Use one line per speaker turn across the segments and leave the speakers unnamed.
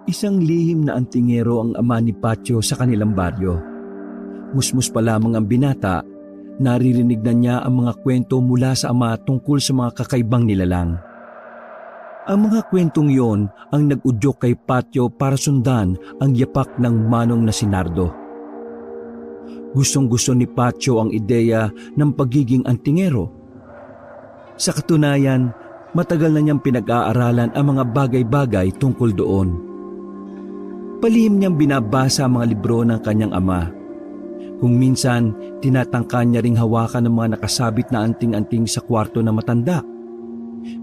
Isang lihim na antingero ang ama ni Patio sa kanilang baryo. Musmus pa lamang ang binata, naririnig na niya ang mga kwento mula sa ama tungkol sa mga kakaibang nilalang. Ang mga kwentong yon ang nag-udyok kay Patio para sundan ang yapak ng manong na si Nardo. Gustong-gusto ni Patio ang ideya ng pagiging antingero. Sa katunayan, matagal na niyang pinag-aaralan ang mga bagay-bagay tungkol doon. Palihim niyang binabasa ang mga libro ng kanyang ama. Kung minsan, tinatangka niya ring hawakan ng mga nakasabit na anting-anting sa kwarto na matanda.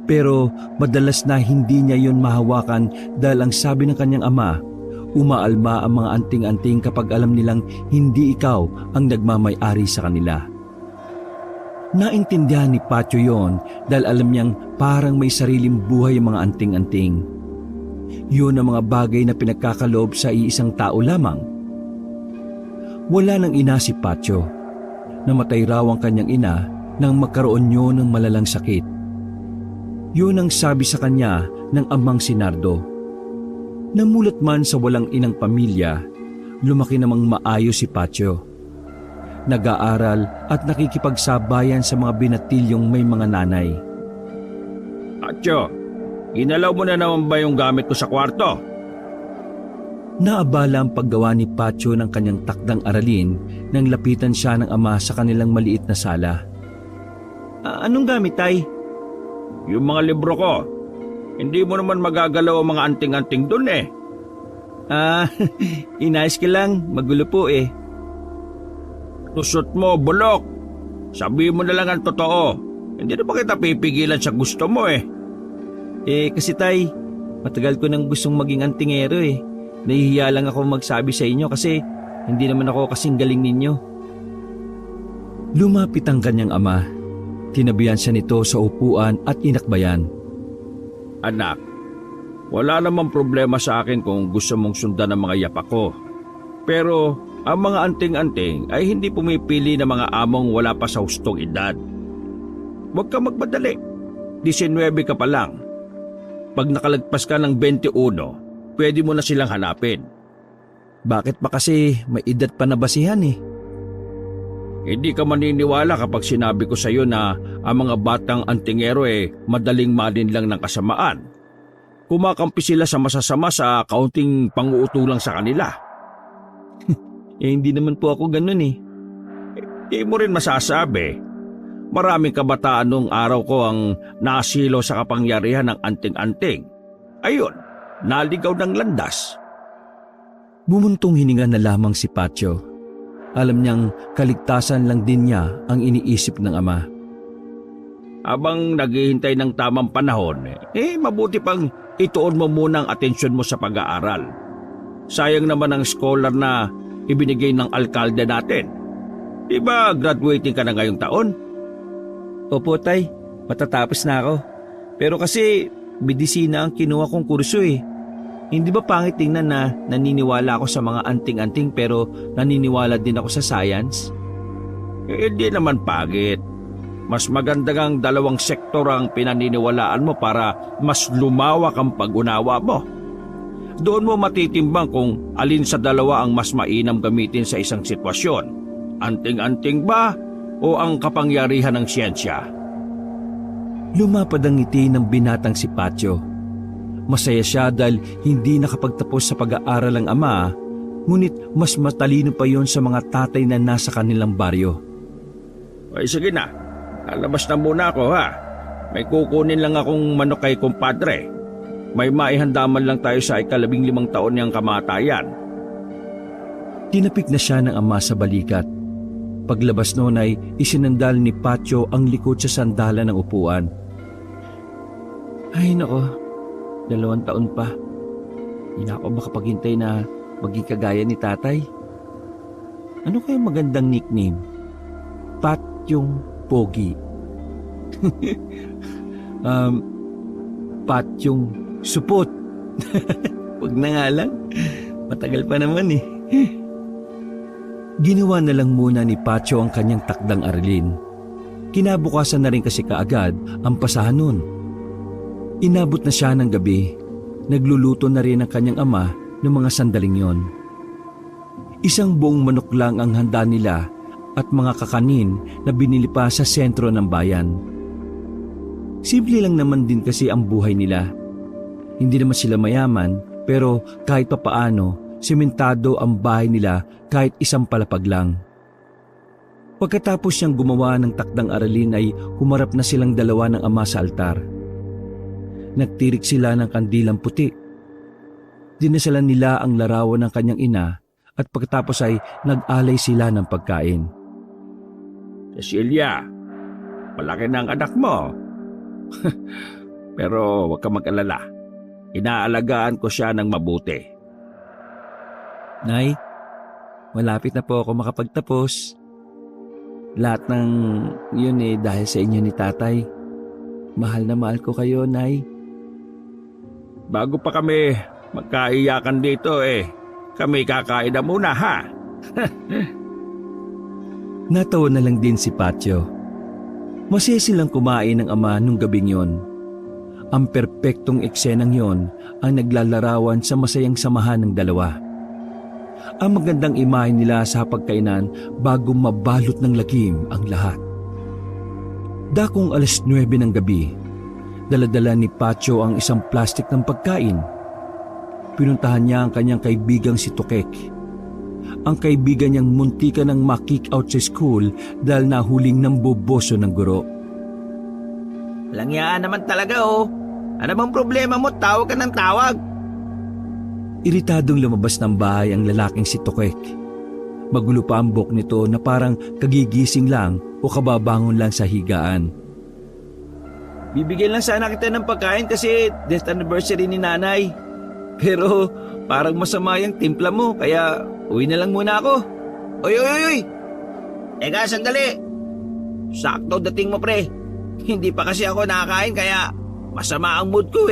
Pero madalas na hindi niya yon mahawakan dahil ang sabi ng kanyang ama, umaalma ang mga anting-anting kapag alam nilang hindi ikaw ang nagmamay-ari sa kanila. Naintindihan ni Patio yon dahil alam niyang parang may sariling buhay ang mga anting-anting. Yun ang mga bagay na pinagkakaloob sa iisang tao lamang. Wala nang ina si Patio. Namatay raw ang kanyang ina nang magkaroon niyo ng malalang sakit. Yun ang sabi sa kanya ng amang si Nardo. Namulat man sa walang inang pamilya, lumaki namang maayos si Patio. Nag-aaral at nakikipagsabayan sa mga binatilyong may mga nanay.
Patio, inalaw mo na naman ba yung gamit ko sa kwarto?
Naabala ang paggawa ni Patio ng kanyang takdang aralin nang lapitan siya ng ama sa kanilang maliit na sala.
Anong gamit, tay?
Yung mga libro ko. Hindi mo naman magagalaw ang mga anting-anting dun eh.
Inayos ko lang. Magulo po eh.
Tusot mo, bulok. Sabihin mo na lang ang totoo. Hindi na ba kita pipigilan sa gusto mo eh?
Kasi tay, matagal ko nang gustong maging antingero eh. Nahihiya lang ako magsabi sa inyo kasi hindi naman ako kasing galing ninyo.
Lumapit ang kanyang ama. Tinabihan siya nito sa upuan at inakbayan.
Anak, wala namang problema sa akin kung gusto mong sundan ang mga yapak ko. Pero ang mga anting-anting ay hindi pumipili ng mga among wala pa sa hustong edad. Huwag ka magmadali. 19 ka pa lang. Pag nakalagpas ka ng 21, pwede mo na silang hanapin.
Bakit pa kasi may edad pa na basihan eh?
Hindi ka maniniwala kapag sinabi ko sa iyo na ang mga batang antingero madaling malinlang ng kasamaan. Kumakampi sila sa masasama sa kaunting panguutulang sa kanila.
Hindi naman po ako ganun eh.
Hindi mo rin masasabi. Maraming kabataan noong araw ko ang nasilo sa kapangyarihan ng anting-anting. Ayun, naligaw ng landas.
Bumuntong hininga na lamang si Patio. Alam niyang kaligtasan lang din niya ang iniisip ng ama.
Habang naghihintay ng tamang panahon, mabuti pang ituon mo muna ang atensyon mo sa pag-aaral. Sayang naman ang scholar na ibinigay ng alkalde natin. Diba graduating ka na ngayong taon?
Opo tay, matatapos na ako. Pero kasi medisina ang kinuha kong kurso eh. Hindi ba pangit tingnan na naniniwala ako sa mga anting-anting pero naniniwala din ako sa science?
Hindi naman pangit. Mas maganda kang dalawang sektor ang pinaniniwalaan mo para mas lumawak ang pag-unawa mo. Doon mo matitimbang kung alin sa dalawa ang mas mainam gamitin sa isang sitwasyon. Anting-anting ba o ang kapangyarihan ng siyensya?
Lumapad ang ngiti ng binatang si Patio. Masaya siya dahil hindi nakapagtapos sa pag-aaral ang ama, ngunit mas matalino pa yon sa mga tatay na nasa kanilang baryo.
Ay sige na, lalabas na muna ako ha. May kukunin lang akong manok kay kumpadre. May maihanda man lang tayo sa 15 taon niyang kamatayan.
Tinapik na siya ng ama sa balikat. Paglabas noon ay isinandal ni Patio ang likod sa sandalan ng upuan. Ay nako. 2 taon pa. Hindi na ako makapaghintay na maging kagaya ni tatay. Ano kaya magandang nickname? Patyong Pogi. Patyong Supot.
Wag na nga lang. Matagal pa naman eh.
Ginawa na lang muna ni Patio ang kanyang takdang aralin. Kinabukasan na rin kasi kaagad ang pasahan nun. Inabot na siya ng gabi. nagluluto na rin ang kanyang ama ng mga sandaling yon. Isang buong manok lang ang handa nila at mga kakanin na binili pa sa sentro ng bayan. Simple lang naman din kasi ang buhay nila. Hindi naman sila mayaman pero kahit papaano, sementado ang bahay nila kahit isang palapag lang. Pagkatapos niyang gumawa ng takdang aralin ay humarap na silang dalawa ng ama sa altar. Nagtirik sila ng kandilang puti. Dinasalan nila ang larawan ng kanyang ina at pagkatapos ay nag-alay sila ng pagkain.
Cecilia, malaki na ang anak mo. Pero huwag ka mag-alala. Inaalagaan ko siya ng mabuti.
Nay, malapit na po ako makapagtapos. Lahat ng yun dahil sa inyo ni tatay. Mahal na mahal ko kayo, Nay.
Bago pa kami magkaiyakan dito kami kakain na muna ha.
Natawa na lang din si Patio. Masaya silang kumain ng ama nung gabing yon. Ang perpektong eksenang yon ang naglalarawan sa masayang samahan ng dalawa. Ang magandang imahe nila sa pagkainan bago mabalot ng lagim ang lahat. Dakong 9:00 ng gabi, daladala ni Patio ang isang plastik ng pagkain. Pinuntahan niya ang kanyang kaibigang si Tukek. Ang kaibigan niyang muntika ng ma-kick out sa school dahil nahuling ng boboso ng guro.
Langyaan naman talaga Ano bang problema mo? Tawag ka ng tawag.
Iritadong lumabas ng bahay ang lalaking si Tukek. Magulo pa ang buhok nito na parang kagigising lang o kababangon lang sa higaan.
Bibigyan lang sana kita ng pagkain kasi death anniversary ni nanay. Pero parang masama yung timpla mo kaya uwi na lang muna ako. Oy! Teka, sandali. Sakto dating mo pre. Hindi pa kasi ako nakakain kaya masama ang mood ko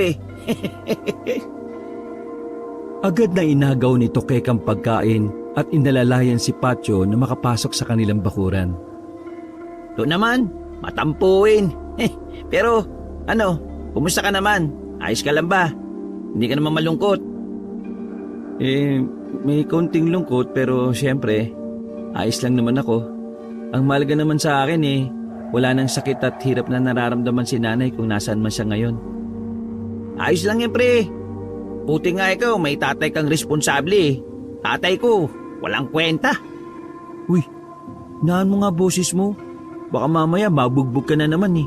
Agad na inagaw ni Tukek ang pagkain at inalalayan si Patio na makapasok sa kanilang bakuran.
To naman, matampuin. Pero kumusta ka naman? Ayos ka lang ba? Hindi ka naman malungkot? May konting lungkot pero siyempre, ayos lang naman ako. Ang mahalaga naman sa akin wala nang sakit at hirap na nararamdaman si nanay kung nasaan man siya ngayon. Ayos lang yan pre. Buti nga ikaw, may tatay kang responsable Tatay ko, walang kwenta.
Uy, naan mo nga boses mo. Baka mamaya mabugbog ka na naman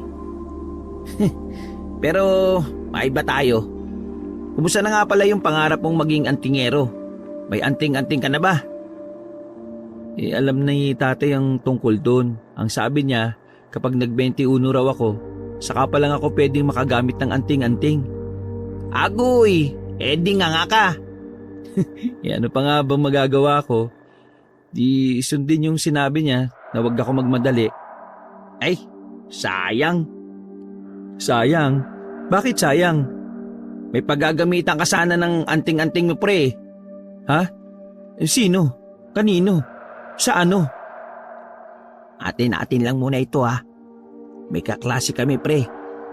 Pero, maiba tayo. Kumusta na nga pala yung pangarap mong maging antingero? May anting-anting ka na ba?
Alam na ni tatay ang tungkol doon. Ang sabi niya, kapag nag-21 raw ako, saka pa lang ako pwedeng makagamit ng anting-anting.
Agoy! Di nga ka.
Ano pa nga bang magagawa ko? Di sundin yung sinabi niya na huwag ako magmadali.
Ay, sayang.
Sayang? Bakit sayang?
May paggagamitan ka sana ng anting-anting mo pre.
Ha? Sino? Kanino? Sa ano?
Atin lang muna ito May kaklase kami pre.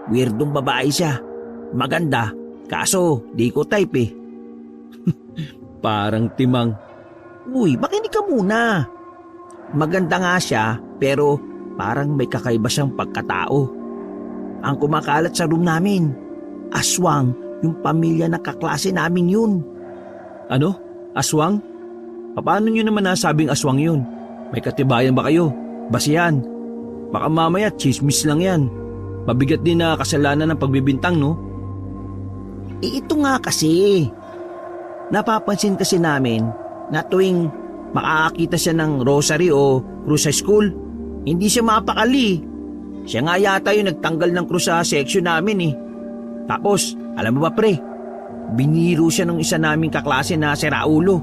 Weirdong babae siya. Maganda. Kaso di ko type
Parang timang.
Uy, makinig ka muna. Maganda nga siya pero parang may kakaiba siyang pagkatao. Ang kumakalat sa room namin, aswang yung pamilya na kaklase namin yun.
Ano? Aswang? Paano nyo naman nasabing aswang yun? May katibayan ba kayo? Basihan. Baka mamaya chismis lang yan. Mabigat din na kasalanan ng pagbibintang, no?
Ito nga kasi. Napapansin kasi namin na tuwing makakakita siya ng rosary o krus sa school, hindi siya mapakali. Siya nga yata yung nagtanggal ng krus sa section namin Tapos, alam mo ba pre, biniro siya ng isa naming kaklase na si Raulo.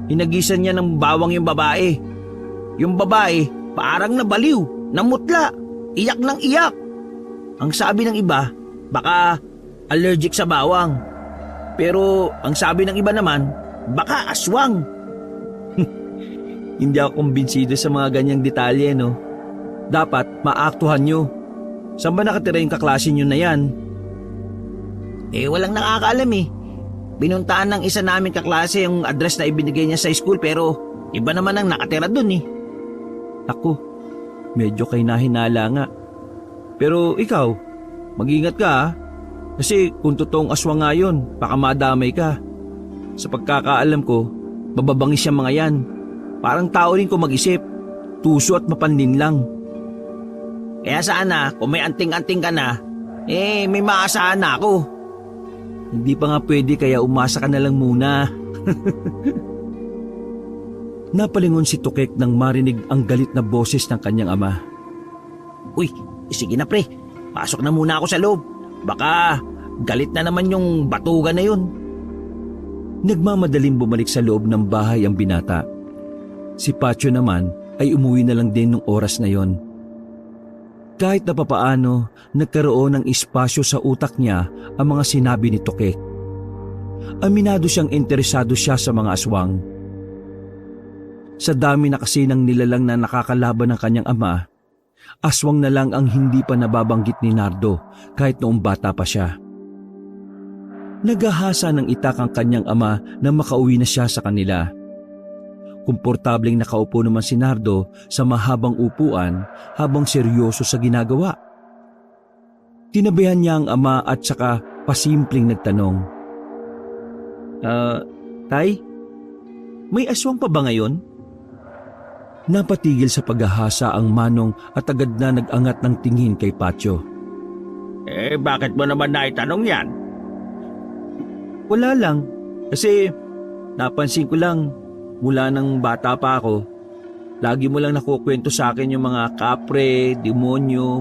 Hinagisan niya ng bawang yung babae. Yung babae, parang nabaliw, namutla, iyak ng iyak. Ang sabi ng iba, baka allergic sa bawang. Pero ang sabi ng iba naman, baka aswang.
Hindi ako kumbinsido sa mga ganyang detalye, no? Dapat maaktuhan nyo. Saan ba nakatira yung kaklase nyo na yan?
Walang nakakaalam binuntaan ng isa namin kaklase yung address na ibinigay niya sa school pero iba naman ang nakatira dun eh.
Ako, medyo kay nahinala nga. Pero ikaw, mag-ingat ka ha. Kasi kung totoong aswang nga yun, baka madamay ka. Sa pagkakaalam ko, bababangis yung mga yan. Parang tao rin ko mag-isip, tuso at mapanlin lang.
Kaya sana kung may anting-anting ka na, may maasahan na ako.
Hindi pa nga pwede kaya umasa ka na lang muna. Napalingon si Tukek nang marinig ang galit na boses ng kanyang ama.
Uy, sige na pre, pasok na muna ako sa loob. Baka galit na naman yung batugan na yun.
Nagmamadaling bumalik sa loob ng bahay ang binata. Si Pacho naman ay umuwi na lang din nung oras na yon. Kahit na papaano, nagkaroon ng espasyo sa utak niya ang mga sinabi ni Tukek. Aminado siyang interesado siya sa mga aswang. Sa dami na kasi ng nilalang na nakakalaban ng kanyang ama, aswang na lang ang hindi pa nababanggit ni Nardo kahit noong bata pa siya. Nagahasa ng itak ang kanyang ama na makauwi na siya sa kanila. Komportableng nakaupo naman si Nardo sa mahabang upuan habang seryoso sa ginagawa. Tinabihan niya ang ama at saka pasimpleng nagtanong.
Tay, may aswang pa ba ngayon?
Napatigil sa paghahasa ang manong at agad na nag-angat ng tingin kay Pacho.
Bakit mo naman naitanong yan?
Wala lang, kasi napansin ko lang mula nang bata pa ako, lagi mo lang nakukwento sa akin yung mga kapre, demonyo,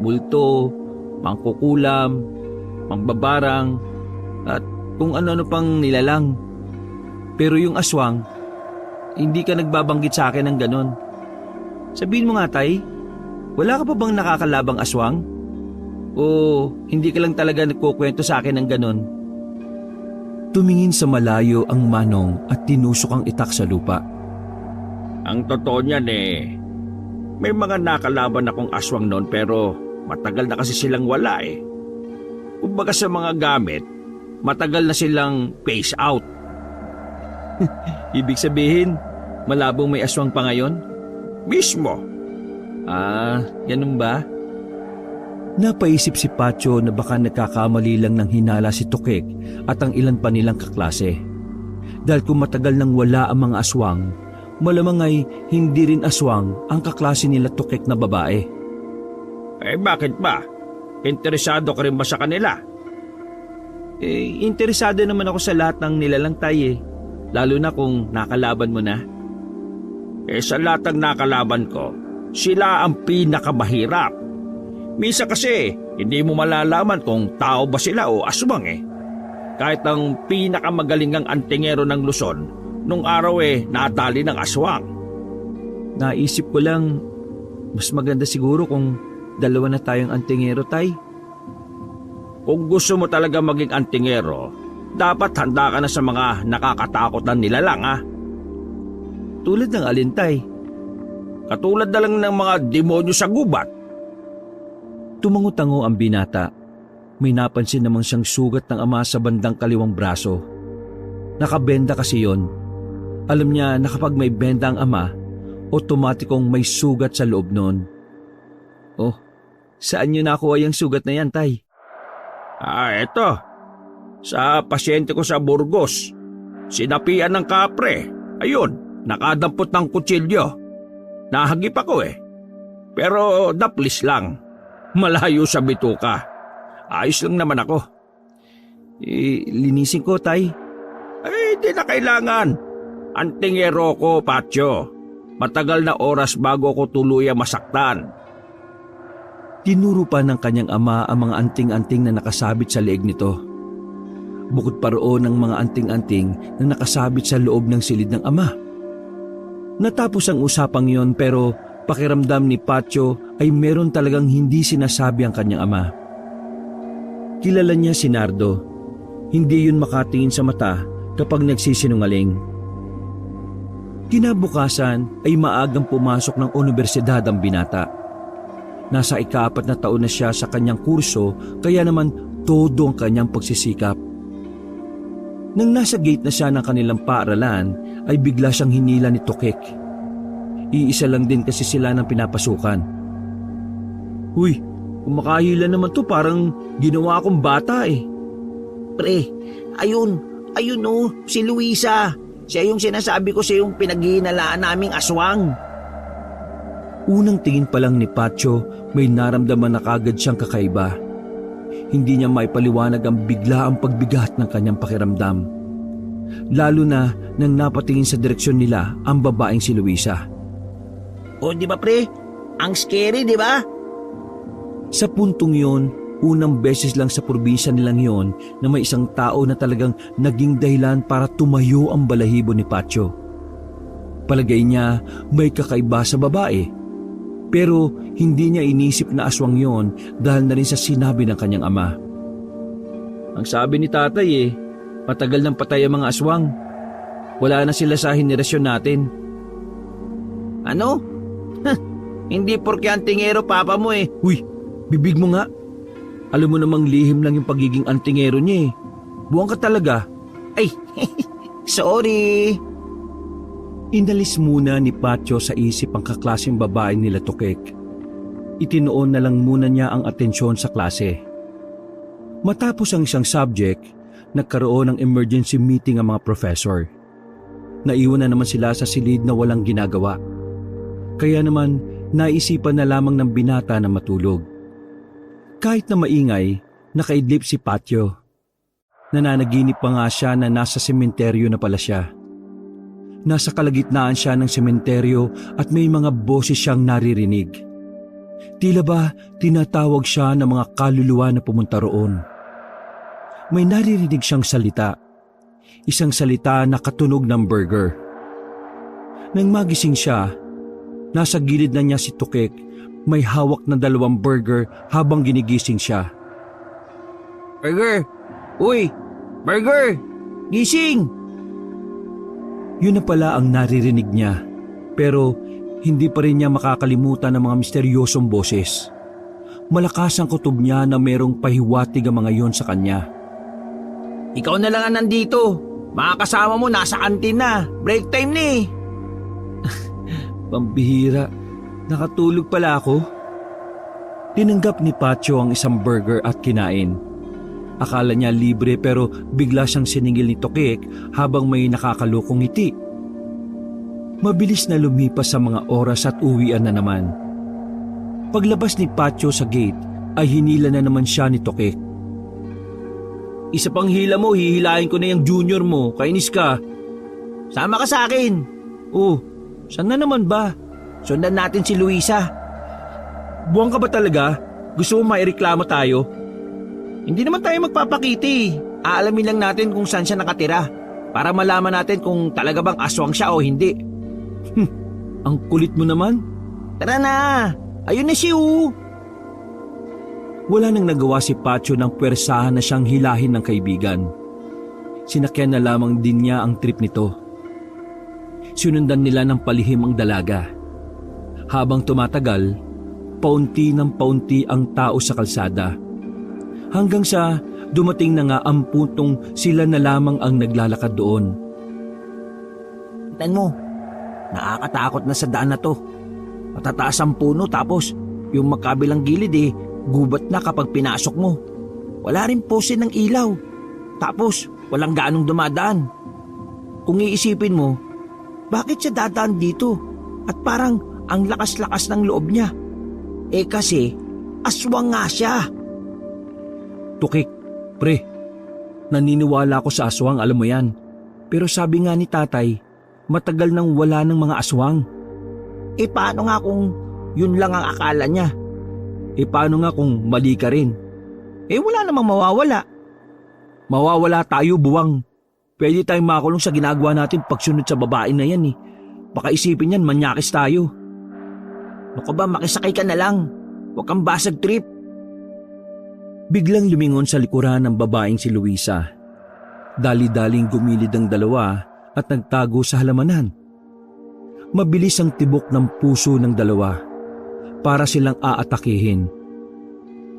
multo, mangkukulam, mangbabarang, at kung ano-ano pang nilalang. Pero yung aswang, hindi ka nagbabanggit sa akin ng ganon. Sabihin mo nga tay, wala ka pa bang nakakalabang aswang? O hindi ka lang talaga nagkukwento sa akin ng ganon? Tumingin sa malayo ang manong at tinusok ang itak sa lupa.
Ang totoo niyan may mga nakalaban akong aswang noon pero matagal na kasi silang wala eh. Kumbaga sa mga gamit, matagal na silang phase out.
Ibig sabihin, malabong may aswang pa ngayon?
Mismo.
Ganun ba? Napaisip si Pacho na baka nagkakamali lang ng hinala si Tukek at ang ilan pa nilang kaklase. Dahil kung matagal nang wala ang mga aswang, malamang ay hindi rin aswang ang kaklase nila Tukek na babae.
Bakit ba? Interesado ka rin ba sa kanila?
Interesado naman ako sa lahat ng nilalang tay lalo na kung nakalaban mo na.
Sa lahat ng nakalaban ko, sila ang pinakamahirap. Misa kasi, hindi mo malalaman kung tao ba sila o aswang Kahit ang pinakamagalingang antingero ng Luzon, nung araw nadali ng aswang.
Naisip ko lang, mas maganda siguro kung dalawa na tayong antingero tay.
Kung gusto mo talaga maging antingero, dapat handa ka na sa mga nakakatakot na nilalang
Tulad ng alin tay?
Katulad na lang ng mga demonyo sa gubat.
Tumango-tango ang binata. May napansin namang siyang sugat ng ama sa bandang kaliwang braso. Nakabenda kasi yon. Alam niya na kapag may benda ang ama, otomatikong may sugat sa loob nun. Oh, saan niyo nakuha yung sugat na yan, tay?
Eto. Sa pasyente ko sa Burgos. Sinapian ng kapre. Ayun, nakadampot ng kutsilyo. Nahagip ako Pero naplis lang. Malayo sa bituka. Ayos lang naman ako.
Linisin ko, tay.
Di na kailangan. Antingero ko, Pacho. Matagal na oras bago ko tuluyang masaktan.
Tinuro pa ng kanyang ama ang mga anting-anting na nakasabit sa leeg nito. Bukod pa roon ang mga anting-anting na nakasabit sa loob ng silid ng ama. Natapos ang usapang yon pero pakiramdam ni Pacho ay meron talagang hindi sinasabi ang kanyang ama. Kilala niya si Nardo. Hindi yun makatingin sa mata kapag nagsisinungaling. Kinabukasan ay maagang pumasok ng universidad ang binata. Nasa ika-4 na taon na siya sa kanyang kurso kaya naman todo ang kanyang pagsisikap. Nang nasa gate na siya ng kanilang paaralan ay bigla siyang hinila ni Tokek. Iisa lang din kasi sila ng pinapasukan. Uy, kung makahila naman to parang ginawa akong bata eh.
Pre, ayun oh, si Luisa. Siya yung sinasabi ko sa yung pinaghihinalaan naming aswang.
Unang tingin pa lang ni Patio, may naramdaman na kagad siyang kakaiba. Hindi niya maipaliwanag ang bigla ang pagbigat ng kanyang pakiramdam. Lalo na nang napatingin sa direksyon nila ang babaeng si Luisa.
O di ba pre? Ang scary, di ba?
Sa puntong yon, unang beses lang sa probinsya nilang yon na may isang tao na talagang naging dahilan para tumayo ang balahibo ni Patio. Palagay niya may kakaiba sa babae. Pero hindi niya inisip na aswang yon dahil na rin sa sinabi ng kanyang ama. Ang sabi ni tatay matagal nang patay ang mga aswang. Wala na sila sa henerasyon natin.
Ano? Hindi porke antingero papa mo eh.
Uy, bibig mo nga. Alam mo namang lihim lang yung pagiging antingero niya eh. Buwang ka talaga.
Ay, sorry.
Inalis muna ni Patio sa isip ang kaklaseng babae nila Tokek. Itinoon na lang muna niya ang atensyon sa klase. Matapos ang isang subject, nagkaroon ng emergency meeting ang mga professor. Naiwan na naman sila sa silid na walang ginagawa. Kaya naman, naisipan na lamang ng binata na matulog. Kahit na maingay, nakaidlip si Patio. Nananaginip pa nga siya na nasa sementeryo na pala siya. Nasa kalagitnaan siya ng sementeryo at may mga boses siyang naririnig. Tila ba tinatawag siya ng mga kaluluwa na pumunta roon. May naririnig siyang salita. Isang salita na katunog ng burger. Nang magising siya, nasa gilid na niya si Tokek, may hawak na 2 burger habang ginigising siya.
Burger! Uy! Burger! Gising!
Yun na pala ang naririnig niya, pero hindi pa rin niya makakalimutan ang mga misteryosong boses. Malakas ang kutob niya na merong pahiwatig ang mga yon sa kanya.
Ikaw na lang ang nandito. Mga kasama mo nasa kantin na. Break time na eh.
Pambihira, nakatulog pala ako. Tinanggap ni Patio ang isang burger at kinain. Akala niya libre pero bigla siyang siningil ni Tokek habang may nakakalukong ngiti. Mabilis na lumipas sa mga oras at uwian na naman. Paglabas ni Patio sa gate ay hinila na naman siya ni Tokek.
Isa pang hila mo, hihilahin ko na yung junior mo. Kainis ka. Sama ka sa akin.
Oh, saan na naman ba?
Sundan natin si Luisa.
Buwang ka ba talaga? Gusto mo maireklamo tayo?
Hindi naman tayo magpapakiti. Aalamin lang natin kung saan siya nakatira. Para malaman natin kung talaga bang aswang siya o hindi.
Ang kulit mo naman.
Tara na. Ayun na siya.
Wala nang nagawa si Patio ng pwersahan na siyang hilahin ng kaibigan. Sinakyan na lamang din niya ang trip nito. Sinundan nila ng palihim ang dalaga. Habang tumatagal, paunti ng paunti ang tao sa kalsada. Hanggang sa dumating na nga ang puntong sila na lamang ang naglalakad doon.
Tignan mo, nakakatakot na sa daan na to. Matataas ang puno tapos yung magkabilang gilid gubat na kapag pinasok mo. Wala rin pose ng ilaw. Tapos walang ganong dumadaan. Kung iisipin mo, bakit siya dadaan dito? At parang ang lakas-lakas ng loob niya. Kasi aswang nga siya.
Tukik, pre, naniniwala ako sa aswang, alam mo yan. Pero sabi nga ni tatay, matagal nang wala ng mga aswang.
Paano nga kung yun lang ang akala niya?
Paano nga kung mali ka rin?
Wala namang mawawala.
Mawawala tayo, buwang. Pwede tayong makulong sa ginagawa natin pagsunod sa babae na yan. Baka isipin yan, manyakis tayo.
Naku ba, makisakay ka na lang. Huwag kang basag trip.
Biglang lumingon sa likuran ng babaeng si Luisa. Dali-daling gumilid ang dalawa at nagtago sa halamanan. Mabilis ang tibok ng puso ng dalawa. Para silang aatakihin.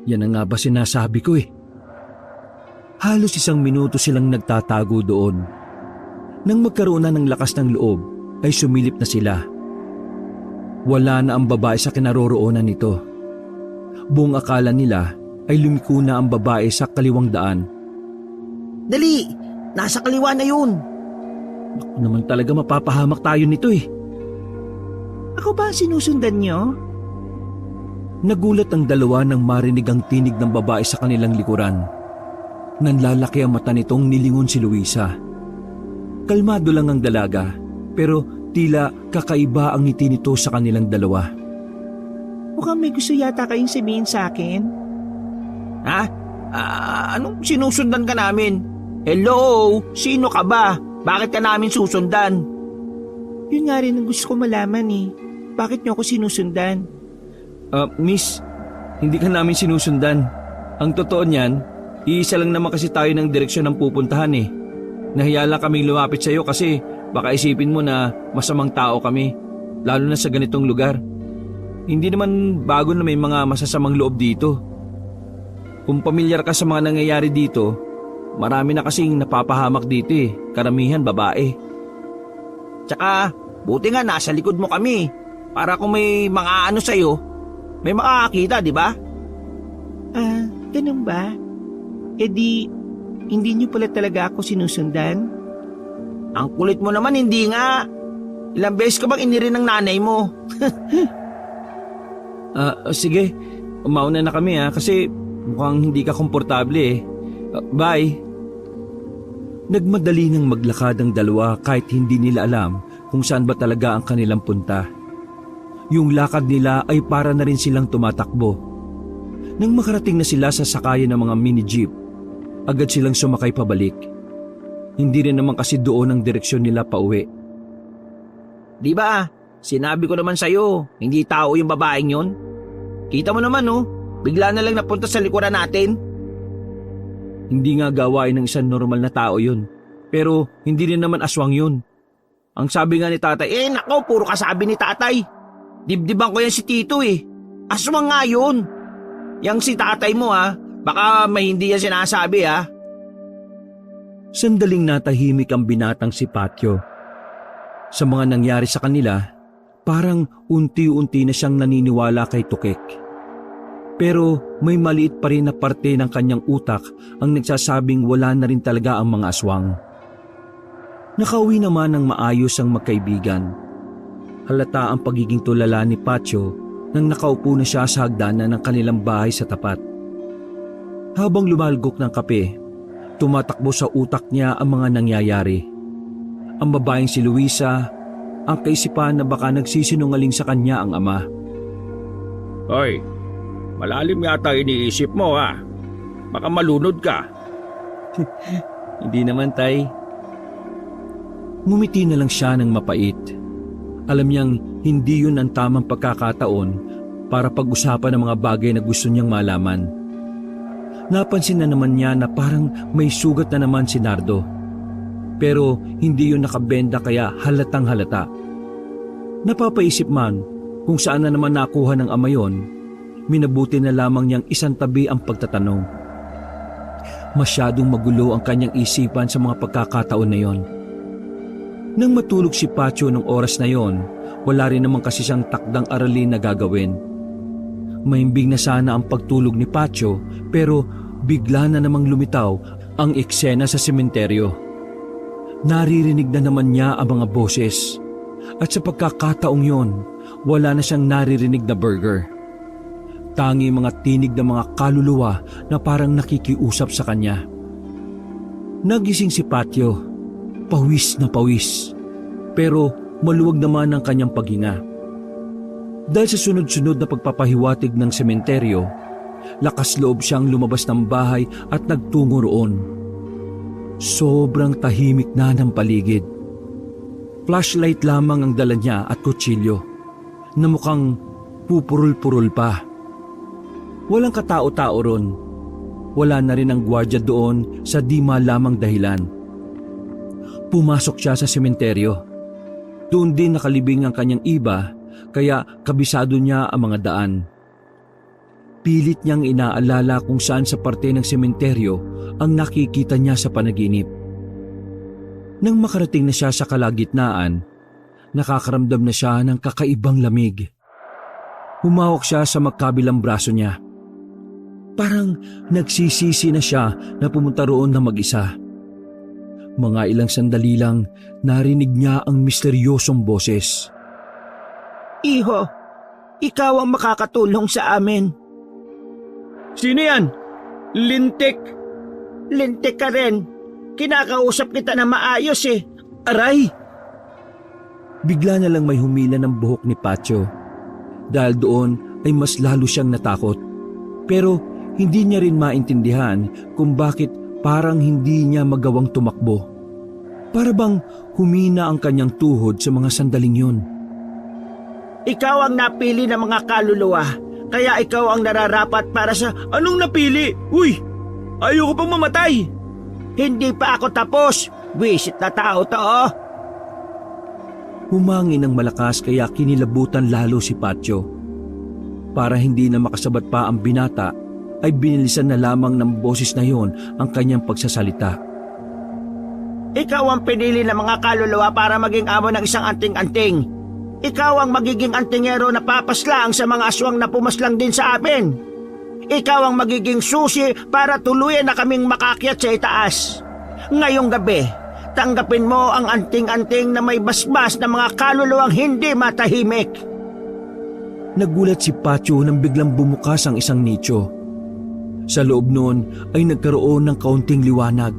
Yan ang nga ba sinasabi ko Halos 1 minuto silang nagtatago doon. Nang magkaroon na ng lakas ng loob, ay sumilip na sila. Wala na ang babae sa kinaroroonan nito. Buong akala nila ay lumiko na ang babae sa kaliwang daan.
Dali! Nasa kaliwa na yun!
Naku naman talaga, mapapahamak tayo nito eh.
Ako ba ang sinusundan niyo?
Nagulat ang dalawa nang marinig ang tinig ng babae sa kanilang likuran. Nanlalaki ang mata nitong nilingon si Luisa. Kalmado lang ang dalaga, pero tila kakaiba ang ngiti nito sa kanilang dalawa.
Mukhang may gusto yata kayong sabihin sa akin. Ha? Anong sinusundan ka namin? Hello? Sino ka ba? Bakit ka namin susundan? Yun nga rin ang gusto ko malaman eh. Bakit niyo ako sinusundan?
Miss, hindi ka namin sinusundan. Ang totoo niyan, iisa lang naman kasi tayo ng direksyon ng pupuntahan eh. Nahiya lang kaming lumapit sa iyo kasi baka isipin mo na masamang tao kami, lalo na sa ganitong lugar. Hindi naman bago na may mga masasamang loob dito. Kung pamilyar ka sa mga nangyayari dito, marami na kasing napapahamak dito eh, karamihan babae.
Tsaka, buti nga nasa likod mo kami. Para kung may mga ano sa'yo, may makakakita, di ba? Ganun ba? E di, hindi niyo pala talaga ako sinusundan? Ang kulit mo naman, hindi nga. Ilang beses ka bang inirin ng nanay mo?
Sige, umauna na kami kasi mukhang hindi ka komportable eh. Bye. Nagmadali ng maglakad ang dalawa kahit hindi nila alam kung saan ba talaga ang kanilang punta. Yung lakad nila ay para na rin silang tumatakbo. Nang makarating na sila sa sakayan ng mga mini-jeep, agad silang sumakay pabalik. Hindi rin naman kasi doon ang direksyon nila pauwi.
Di ba? Sinabi ko naman sa'yo, hindi tao yung babaeng yon. Kita mo naman bigla na lang napunta sa likuran natin.
Hindi nga gawain ng isang normal na tao yun. Pero hindi rin naman aswang yun. Ang sabi nga ni tatay,
nako, puro kasabi ni tatay. Dibdiban ko yan si Tito eh. Aswang nga yun. Yang si tatay mo baka may hindi yan sinasabi
Sandaling natahimik ang binatang si Patio. Sa mga nangyari sa kanila, parang unti-unti na siyang naniniwala kay Tukek. Pero may maliit pa rin na parte ng kanyang utak ang nagsasabing wala na rin talaga ang mga aswang. Nakauwi naman ng maayos ang magkaibigan. Halata ang pagiging tulala ni Patio nang nakaupo na siya sa hagdanan ng kanilang bahay sa tapat. Habang lumalgok ng kape, tumatakbo sa utak niya ang mga nangyayari. Ang babaeng si Luisa, ang kaisipan na baka nagsisinungaling sa kanya ang ama.
Hoy, malalim yata iniisip mo Baka malunod ka.
Hindi naman, tay. Ngumiti na lang siya ng mapait. Alam niyang hindi yun ang tamang pagkakataon para pag-usapan ng mga bagay na gusto niyang malaman. Napansin na naman niya na parang may sugat na naman si Nardo. Pero hindi yun nakabenda kaya halatang halata. Napapaisip man kung saan na naman nakuha ng ama yon, minabuti na lamang niyang isang tabi ang pagtatanong. Masyadong magulo ang kanyang isipan sa mga pagkakataon na yon. Nang matulog si Patio ng oras na yon, wala rin naman kasi siyang takdang aralin na gagawin. Mahimbing na sana ang pagtulog ni Patio pero bigla na namang lumitaw ang eksena sa sementeryo. Naririnig na naman niya ang mga boses at sa pagkakataong yon, wala na siyang naririnig na burger. Tangi mga tinig ng mga kaluluwa na parang nakikiusap sa kanya. Nagising si Patio. Pawis na pawis, pero maluwag naman ang kanyang paghinga. Dahil sa sunod-sunod na pagpapahiwatig ng sementeryo, lakas loob siyang lumabas ng bahay at nagtungo roon. Sobrang tahimik na ng paligid. Flashlight lamang ang dala niya at kutsilyo, na mukhang pupurul-purul pa. Walang katao-tao ron. Wala na rin ang gwardya doon sa di malamang dahilan. Pumasok siya sa sementeryo. Doon din nakalibing ang kanyang iba, kaya kabisado niya ang mga daan. Pilit niyang inaalala kung saan sa parte ng sementeryo ang nakikita niya sa panaginip. Nang makarating na siya sa kalagitnaan, nakakaramdam na siya ng kakaibang lamig. Humawak siya sa magkabilang braso niya. Parang nagsisisi na siya na pumunta roon na mag-isa. Mga ilang sandali lang, narinig niya ang misteryosong boses.
Iho, ikaw ang makakatulong sa amin. Sino yan? Lintik. Lintik ka rin. Kinakausap kita na maayos eh. Aray!
Bigla na lang may humila ng buhok ni Patio. Dahil doon ay mas lalo siyang natakot. Pero hindi niya rin maintindihan kung bakit parang hindi niya magawang tumakbo. Para bang humina ang kanyang tuhod sa mga sandaling yun.
Ikaw ang napili ng mga kaluluwa, kaya ikaw ang nararapat para sa... Anong napili? Uy! Ayoko pang mamatay! Hindi pa ako tapos! Wisit na tao to oh!
Humangin ng malakas kaya kinilabutan lalo si Patio. Para hindi na makasabat pa ang binata, ay binilisan na lamang ng boses na yon ang kanyang pagsasalita.
Ikaw ang pinili ng mga kaluluwa para maging amo ng isang anting-anting. Ikaw ang magiging antingero na papaslang sa mga aswang na pumaslang din sa amin. Ikaw ang magiging susi para tuluyan na kaming makakyat sa itaas. Ngayong gabi, tanggapin mo ang anting-anting na may basbas na mga kaluluwang hindi matahimik.
Nagulat si Patio nang biglang bumukas ang isang nicho. Sa loob noon ay nagkaroon ng kaunting liwanag.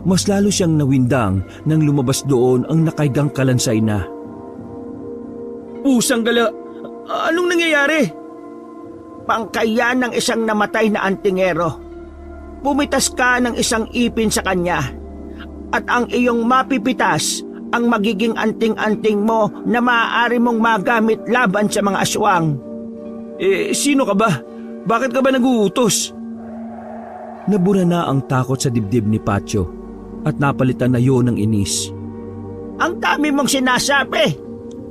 Mas lalo siyang nawindang nang lumabas doon ang nakaigang kalansay na.
Pusang gala! Anong nangyayari? Pangkayan ng isang namatay na antingero. Pumitas ka ng isang ipin sa kanya at ang iyong mapipitas ang magiging anting-anting mo na maaari mong magamit laban sa mga aswang.
Sino ka ba? Bakit ka ba nag-uutos? Nabura na ang takot sa dibdib ni Patio at napalitan na yon ng inis.
Ang dami mong sinasabi!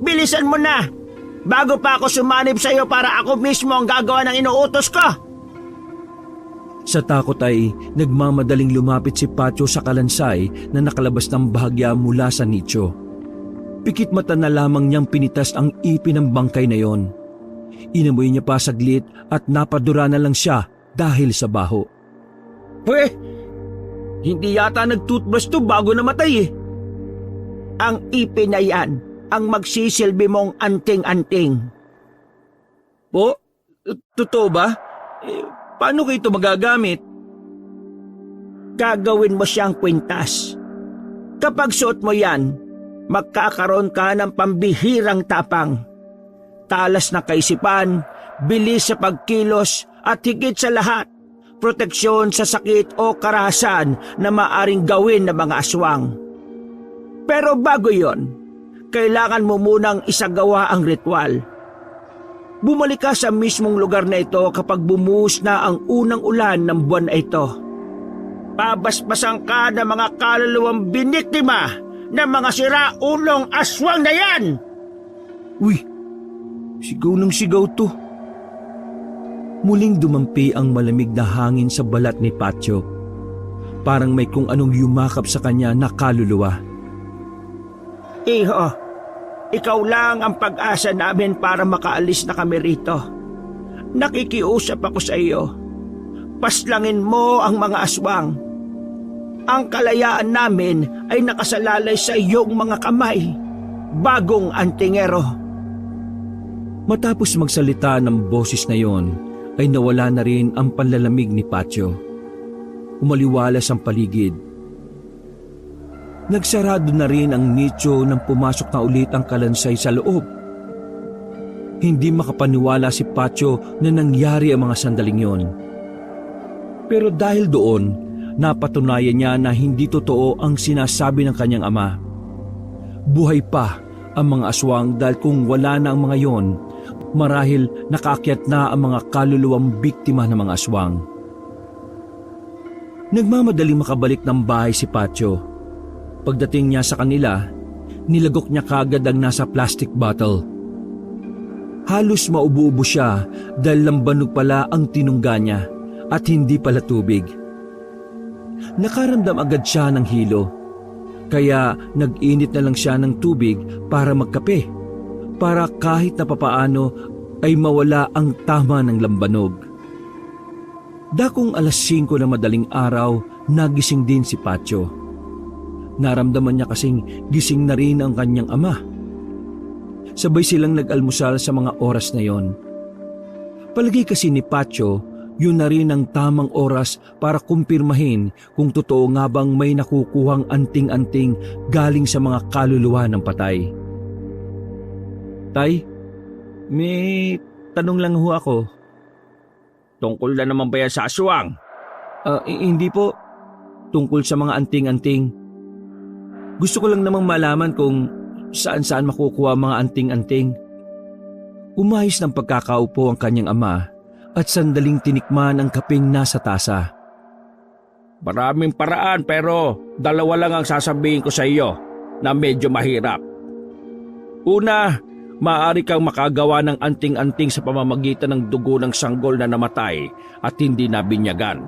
Bilisan mo na! Bago pa ako sumanib sa iyo para ako mismo ang gagawa ng inuutos ko!
Sa takot ay nagmamadaling lumapit si Patio sa kalansay na nakalabas ng bahagya mula sa nicho. Pikit mata na lamang niyang pinitas ang ipin ng bangkay na yon. Inamoy niya pa saglit at napadura na lang siya dahil sa baho.
Hindi yata nag-toothbrush to bago namatay eh. Ang ipin na yan ang magsisilbi mong anting-anting.
Po? Totoo ba? Paano kayo ito magagamit?
Gagawin mo siyang kwintas. Kapag suot mo yan, magkakaroon ka ng pambihirang tapang. Talas na kaisipan, bilis sa pagkilos at higit sa lahat, proteksyon sa sakit o karahasan na maaring gawin ng mga aswang. Pero bago yon, kailangan mo munang isagawa ang ritual. Bumalik ka sa mismong lugar na ito kapag bumuhos na ang unang ulan ng buwan na ito. Pabasbasan ka ng mga kaluluwang biniktima ng mga siraulong aswang na yan!
Uy, sigaw ng sigaw to. Muling dumampi ang malamig na hangin sa balat ni Patio. Parang may kung anong yumakap sa kanya na kaluluwa.
Iho, ikaw lang ang pag-asa namin para makaalis na kami rito. Nakikiusap ako sa iyo. Paslangin mo ang mga aswang. Ang kalayaan namin ay nakasalalay sa iyong mga kamay, bagong antingero.
Matapos magsalita ng boses na yon, ay nawala na rin ang panlalamig ni Patio. Umaliwalas ang paligid. Nagsarado na rin ang nicho nang pumasok na ulit ang kalansay sa loob. Hindi makapaniwala si Patio na nangyari ang mga sandaling yon. Pero dahil doon, napatunayan niya na hindi totoo ang sinasabi ng kanyang ama. Buhay pa ang mga aswang dahil kung wala na ang mga yon, marahil nakaakyat na ang mga kaluluwang biktima ng mga aswang. Nagmamadaling makabalik ng bahay si Patio. Pagdating niya sa kanila, nilagok niya kagad ang nasa plastic bottle. Halos maubo-ubo siya dahil lambanog pala ang tinungga niya at hindi pala tubig. Nakaramdam agad siya ng hilo, kaya nag-init na lang siya ng tubig para magkape, para kahit na papaano ay mawala ang tama ng lambanog. Dakong alas 5 na madaling araw, nagising din si Patyo. Naramdaman niya kasing gising na rin ang kanyang ama. Sabay silang nag-almusal sa mga oras na yon. Palagi kasi ni Patyo, yun na rin ang tamang oras para kumpirmahin kung totoo nga bang may nakukuhang anting-anting galing sa mga kaluluwa ng patay. Tay, may tanong lang ho ako.
Tungkol na naman ba yan sa aswang?
Hindi po. Tungkol sa mga anting-anting. Gusto ko lang namang malaman kung saan-saan makukuha ang mga anting-anting. Umayos ng pagkakaupo ang kanyang ama at sandaling tinikman ang kapeng nasa tasa.
Maraming paraan pero dalawa lang ang sasabihin ko sa iyo na medyo mahirap. Una, maaari kang makagawa ng anting-anting sa pamamagitan ng dugo ng sanggol na namatay at hindi nabinyagan.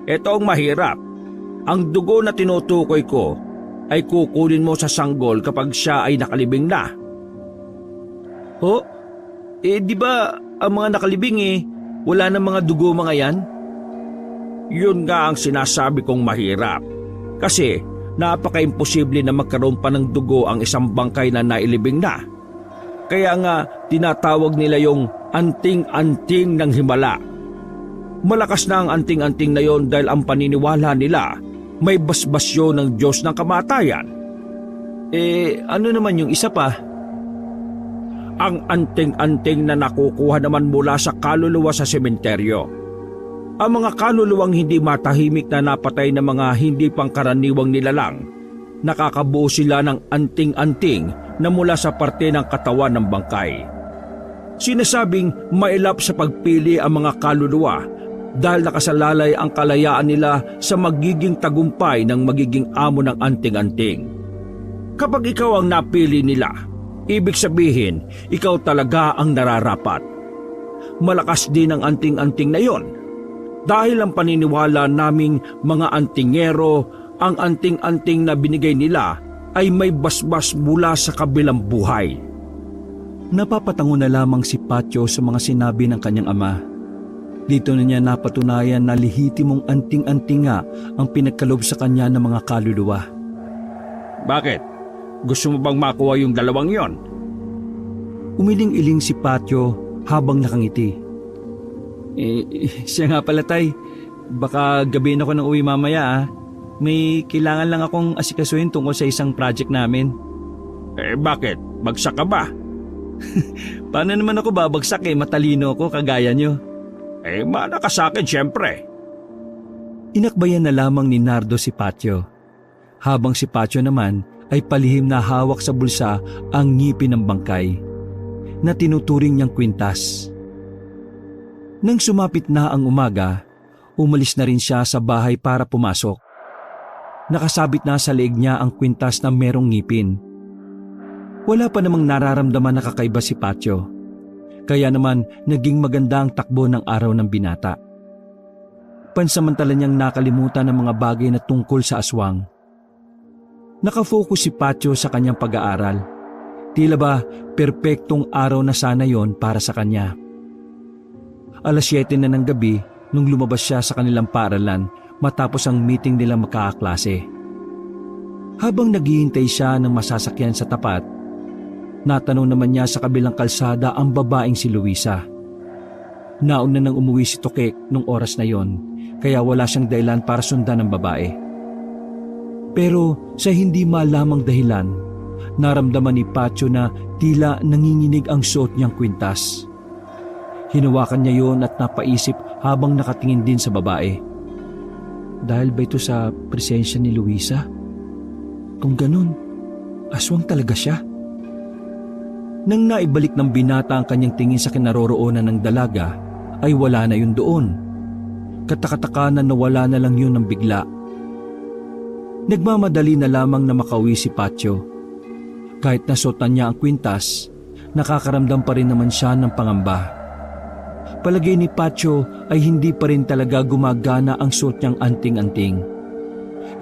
Ito ang mahirap. Ang dugo na tinutukoy ko ay kukunin mo sa sanggol kapag siya ay nakalibing na.
Ho? Di ba ang mga nakalibing wala ng mga dugo mga yan?
Yun nga ang sinasabi kong mahirap. Kasi napaka-imposible na magkaroon pa ng dugo ang isang bangkay na nailibing na. Kaya nga tinatawag nila yung anting-anting ng himala. Malakas na ang anting-anting na yon dahil ang paniniwala nila may basbasyo ng Diyos ng kamatayan.
Ano naman yung isa pa?
Ang anting-anting na nakukuha naman mula sa kaluluwa sa sementeryo. Ang mga kaluluwang hindi matahimik na napatay ng mga hindi pangkaraniwang nilalang, nakakabuo sila ng anting-anting na mula sa parte ng katawan ng bangkay. Sinasabing mailap sa pagpili ang mga kaluluwa dahil nakasalalay ang kalayaan nila sa magiging tagumpay ng magiging amo ng anting-anting. Kapag ikaw ang napili nila, ibig sabihin ikaw talaga ang nararapat. Malakas din ang anting-anting na yon. Dahil ang paniniwala naming mga antingero, ang anting-anting na binigay nila ay may basbas mula sa kabilang buhay.
Napapatango na lamang si Patyo sa mga sinabi ng kanyang ama. Dito na niya napatunayan na lehitimong anting-anting nga ang pinagkaloob sa kanya ng mga kaluluwa.
Bakit? Gusto mo bang makuha yung dalawang yon?
Umiling-iling si Patyo habang nakangiti. Siya nga pala tay, baka gabihin ako ng uwi mamaya . May kailangan lang akong asikasuhin tungkol sa isang project namin.
Bakit? Bagsak ka ba?
Paano naman ako babagsak matalino ako kagaya nyo.
Mana ka sa akin syempre.
Inakbayan na lamang ni Nardo si Patyo. Habang si Patyo naman ay palihim na hawak sa bulsa ang ngipin ng bangkay na tinuturing niyang kwintas. Nang sumapit na ang umaga, umalis na rin siya sa bahay para pumasok. Nakasabit na sa leeg niya ang kwintas na merong ngipin. Wala pa namang nararamdaman na kakaiba si Patyo. Kaya naman naging maganda ang takbo ng araw ng binata. Pansamantala niyang nakalimutan ang mga bagay na tungkol sa aswang. Nakafocus si Patyo sa kanyang pag-aaral. Tila ba perpektong araw na sana yon para sa kanya. Alas 7 na ng gabi nung lumabas siya sa kanilang paaralan matapos ang meeting nilang magkakaklase. Habang naghihintay siya ng masasakyan sa tapat, natanong naman niya sa kabilang kalsada ang babaeng si Luisa. Nauna nang umuwi si Tokek nung oras na yon, kaya wala siyang dahilan para sundan ang babae. Pero sa hindi malamang dahilan, naramdaman ni Patyo na tila nanginginig ang suot niyang kwintas. Hinawakan niya yon at napaisip habang nakatingin din sa babae. Dahil ba ito sa presensya ni Luisa? Kung ganun, aswang talaga siya. Nang naibalik ng binata ang kanyang tingin sa kinaroroonan ng dalaga, ay wala na yun doon. Katakataka na nawala na lang yun ng bigla. Nagmamadali na lamang na makauwi si Patyo. Kahit nasuotan niya ang kwintas, nakakaramdam pa rin naman siya ng pangamba. Palagay ni Pacho ay hindi pa rin talaga gumagana ang suot niyang anting-anting.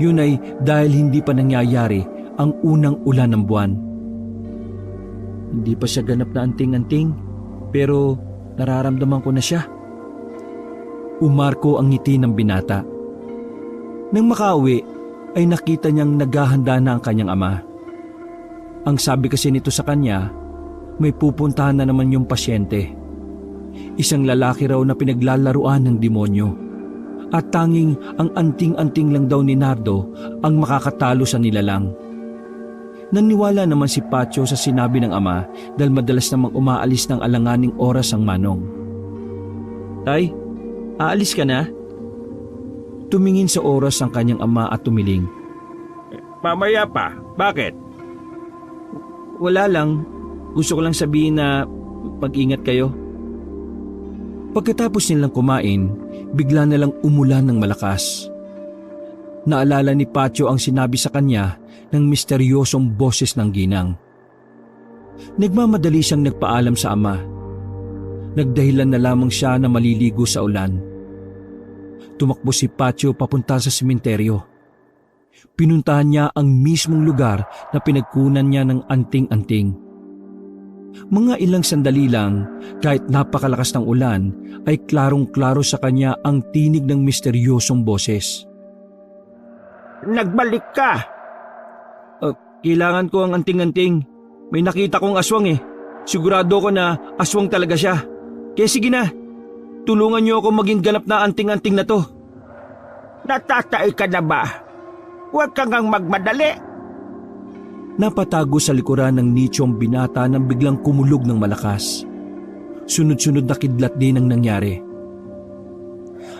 Yun ay dahil hindi pa nangyayari ang unang ulan ng buwan. Hindi pa siya ganap na anting-anting, pero nararamdaman ko na siya. Umarko ang ngiti ng binata. Nang makauwi, ay nakita niyang naghahanda na ang kanyang ama. Ang sabi kasi nito sa kanya, may pupuntahan na naman yung pasyente. Isang lalaki raw na pinaglalaruan ng demonyo. At tanging ang anting-anting lang daw ni Nardo ang makakatalo sa nilalang. Naniwala naman si Pacho sa sinabi ng ama dahil madalas namang umaalis ng alanganing oras ang manong.
Tay, aalis ka na?
Tumingin sa oras ang kanyang ama at tumiling.
Mamaya pa, bakit?
Wala lang. Gusto ko lang sabihin na mag-ingat kayo.
Pagkatapos nilang kumain, bigla na lang umulan ng malakas. Naalala ni Pacho ang sinabi sa kanya ng misteryosong boses ng ginang. Nagmamadali siyang nagpaalam sa ama. Nagdahilan na lamang siya na maliligo sa ulan. Tumakbo si Pacho papunta sa sementeryo. Pinuntahan niya ang mismong lugar na pinagkunan niya ng anting-anting. Mga ilang sandali lang, kahit napakalakas ng ulan, ay klarong-klaro sa kanya ang tinig ng misteryosong boses.
Nagbalik ka!
Kailangan ko ang anting-anting. May nakita kong aswang eh. Sigurado ko na aswang talaga siya. Kaya sige na, tulungan niyo ako maging ganap na anting-anting na to.
Natatay ka na ba? Huwag kang magmadali.
Napatago sa likuran ng nichong binata nang biglang kumulog ng malakas. Sunod-sunod na kidlat din ang nangyari.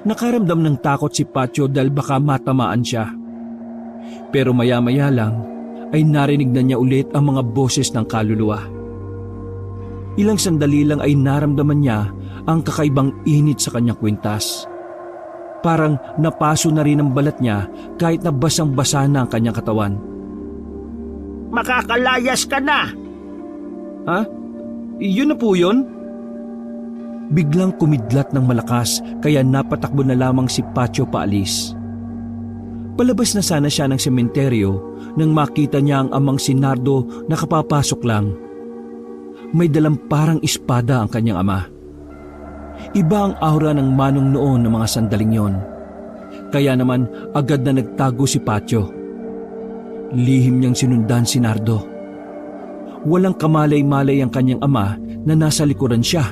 Nakaramdam ng takot si Pacho dahil baka matamaan siya. Pero maya-maya lang ay narinig na niya ulit ang mga boses ng kaluluwa. Ilang sandali lang ay naramdaman niya ang kakaibang init sa kanyang kwintas. Parang napaso na rin ang balat niya kahit na basang-basa na ang kanyang katawan.
Makakalayas ka na!
Ha? Yun na po yun?
Biglang kumidlat ng malakas kaya napatakbo na lamang si Pacho paalis. Palabas na sana siya ng sementeryo nang makita niya ang amang si Nardo na kapapasok lang. May dalang parang espada ang kanyang ama. Iba ang aura ng manong noon ng mga sandaling yon. Kaya naman agad na nagtago si Pacho. Lihim niyang sinundan si Nardo. Walang kamalay-malay ang kanyang ama na nasa likuran siya.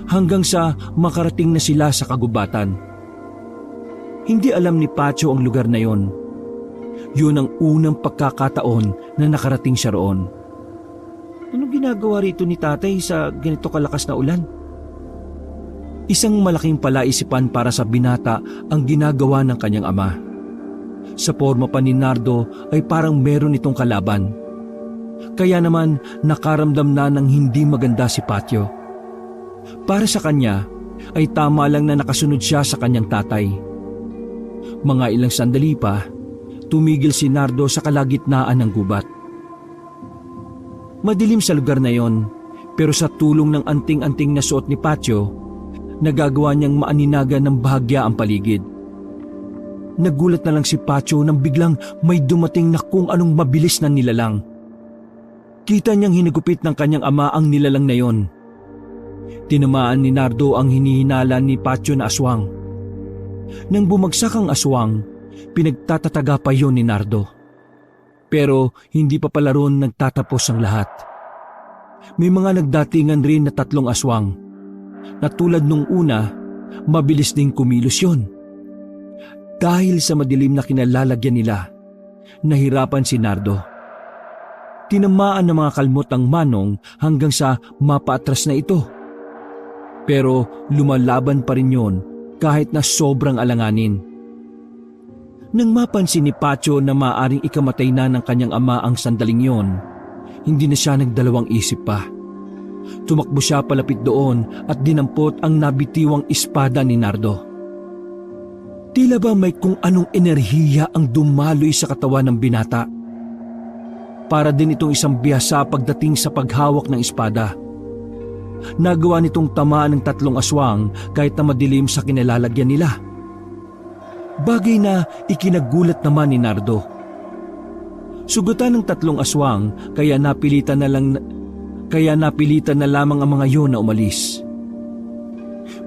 Hanggang sa makarating na sila sa kagubatan. Hindi alam ni Pacho ang lugar na yon. Yun ang unang pagkakataon na nakarating siya roon.
Anong ginagawa rito ni tatay sa ganito kalakas na ulan?
Isang malaking palaisipan para sa binata ang ginagawa ng kanyang ama. Sa forma pa ni Nardo ay parang meron itong kalaban. Kaya naman nakaramdam na ng hindi maganda si Pacho. Para sa kanya ay tama lang na nakasunod siya sa kanyang tatay. Mga ilang sandali pa, tumigil si Nardo sa kalagitnaan ng gubat. Madilim sa lugar na yon, pero sa tulong ng anting-anting na suot ni Pacho, nagagawa niyang maaninagan ng bahagya ang paligid. Nagulat na lang si Pacho nang biglang may dumating na kung anong mabilis na nilalang. Kita niyang hinigupit ng kanyang ama ang nilalang na yon. Tinamaan ni Nardo ang hinihinala ni Pacho na aswang. Nang bumagsak ang aswang, pinagtatataga pa yon ni Nardo. Pero hindi pa pala roon nagtatapos ang lahat. May mga nagdatingan rin na 3 aswang. Na tulad nung una, mabilis ding kumilos yon. Dahil sa madilim na kinalalagyan nila, nahirapan si Nardo. Tinamaan ng mga kalmot ang manong hanggang sa mapaatras na ito. Pero lumalaban pa rin yon kahit na sobrang alanganin. Nang mapansin ni Pacho na maaaring ikamatay na ng kanyang ama ang sandaling yon, hindi na siya nagdalawang isip pa. Tumakbo siya palapit doon at dinampot ang nabitiwang espada ni Nardo. Tila ba may kung anong enerhiya ang dumaloy sa katawan ng binata. para din itong isang bihasa pagdating sa paghawak ng espada. Nagawa nitong tamaan ng 3 aswang kahit na madilim sa kinalalagyan nila. Bagay na ikinagulat naman ni Nardo. Sugatan ng 3 aswang kaya napilitan na lamang ang mga yon na umalis.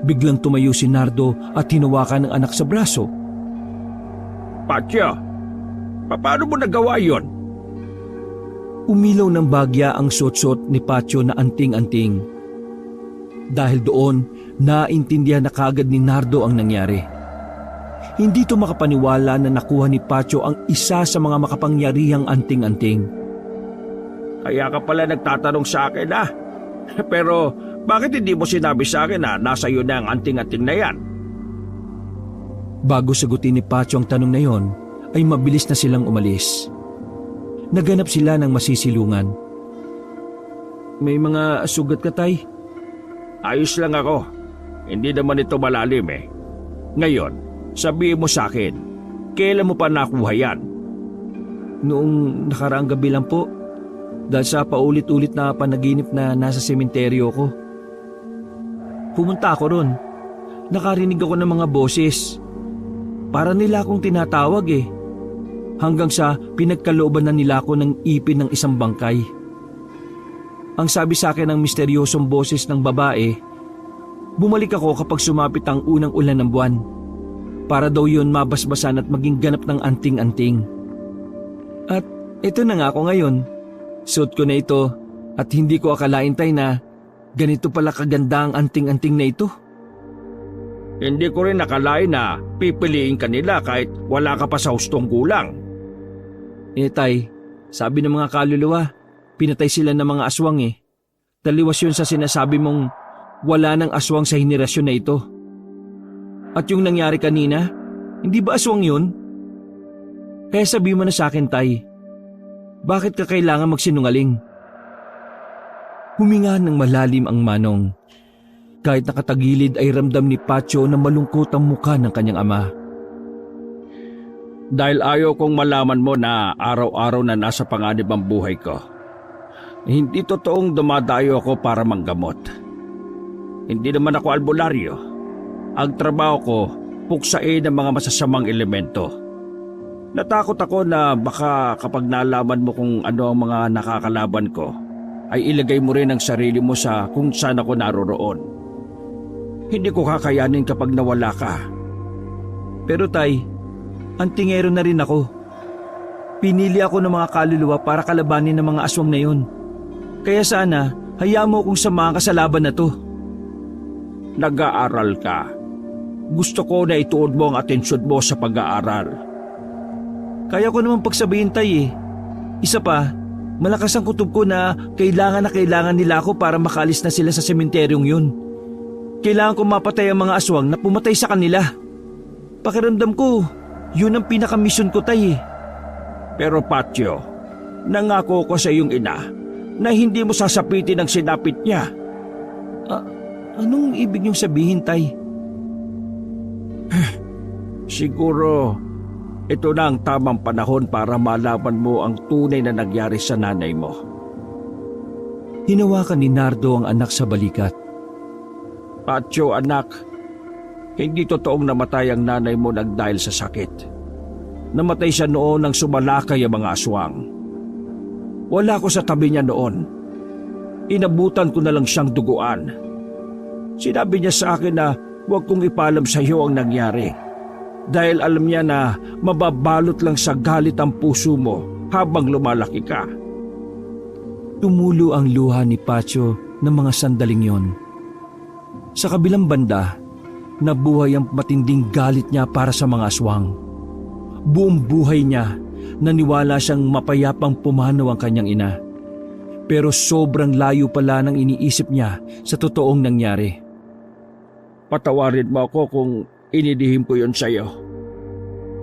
Biglang tumayo si Nardo at hinawakan ng anak sa braso.
Patyo, paano mo nagawa yon?
Umilaw ng bagya ang suot-suot ni Patyo na anting-anting. Dahil doon, naintindihan na kagad ni Nardo ang nangyari. Hindi ito makapaniwala na nakuha ni Patyo ang isa sa mga makapangyarihang anting-anting.
Kaya ka pala nagtatanong sa akin Pero bakit hindi mo sinabi sa akin na nasa iyo na ang anting-anting na yan?
Bago sagutin ni Patyo ang tanong na yon, ay mabilis na silang umalis. Naganap sila ng masisilungan. May mga sugat ka, Tay?
Ayos lang ako. Hindi naman ito malalim Ngayon, sabihin mo sa akin, kailan mo pa nakuha yan?
Noong nakaraang gabi lang po, dahil sa paulit-ulit na panaginip na nasa sementeryo ko. Pumunta ako ron. Nakarinig ako ng mga boses. Para nila akong tinatawag Hanggang sa pinagkalooban na nila ako ng ipin ng isang bangkay. Ang sabi sa akin ng misteryosong boses ng babae, bumalik ako kapag sumapit ang unang ulan ng buwan. Para daw yun mabasbasan at maging ganap ng anting-anting. At ito na nga ako ngayon. Suot ko na ito at hindi ko akalain, Tay, na ganito pala kaganda ang anting-anting na ito.
Hindi ko rin nakalain na pipiliin ka nila kahit wala ka pa sa hustong gulang.
Tay, sabi ng mga kaluluwa, pinatay sila ng mga aswang Taliwas yun sa sinasabi mong wala ng aswang sa henerasyon na ito. At yung nangyari kanina, hindi ba aswang yun? Kaya sabi mo na sa akin, Tay, bakit ka kailangan magsinungaling? Huminga ng malalim ang Manong. Kahit nakatagilid ay ramdam ni Patyo na malungkot ang mukha ng kanyang ama.
Dahil ayaw kong malaman mo na araw-araw na nasa panganib ang buhay ko. Hindi totoong dumadayo ako para manggamot. Hindi naman ako albularyo. Ang trabaho ko, puksain ng mga masasamang elemento. Natakot ako na baka kapag nalaman mo kung ano ang mga nakakalaban ko, ay ilagay mo rin ang sarili mo sa kung saan ako naroroon. Hindi ko kakayanin kapag nawala ka.
Pero Tay, antingero na rin ako. Pinili ako ng mga kaluluwa para kalabanin ng mga aswang na yun. Kaya sana, hayaan mo akong samahan ka sa laban na to.
Nag-aaral ka. Gusto ko na ituod mo ang atensyon mo sa pag-aaral.
Kaya ko naman pagsabihin, Tay Isa pa, malakas ang kutob ko na kailangan nila ako para makalis na sila sa sementeryong yun. Kailangan ko mapatay ang mga aswang na pumatay sa kanila. Pakiramdam ko, yun ang pinaka-mission ko, Tay
Pero Patyo, nangako ko sa iyong ina na hindi mo sasapitin ang sinapit niya.
Anong ibig niyong sabihin, Tay?
Siguro, ito na ang tamang panahon para malaman mo ang tunay na nangyari sa nanay mo.
Hinawakan ni Nardo ang anak sa balikat.
Patyo, anak, hindi totoong namatay ang nanay mo dahil sa sakit. Namatay siya noon nang sumalakay ang mga aswang. Wala ko sa tabi niya noon. Inabutan ko na lang siyang duguan. Sinabi niya sa akin na huwag kong ipalam sa iyo ang nangyari. Dahil alam niya na mababalot lang sa galit ang puso mo habang lumalaki ka.
Tumulo ang luha ni Patyo ng mga sandaling yon. Sa kabilang banda, nabuhay ang matinding galit niya para sa mga aswang. Buong buhay niya, naniwala siyang mapayapang pumanaw ang kanyang ina. Pero sobrang layo pala ng iniisip niya sa totoong nangyari.
Patawarin mo ako kung inilihim ko yon sa iyo.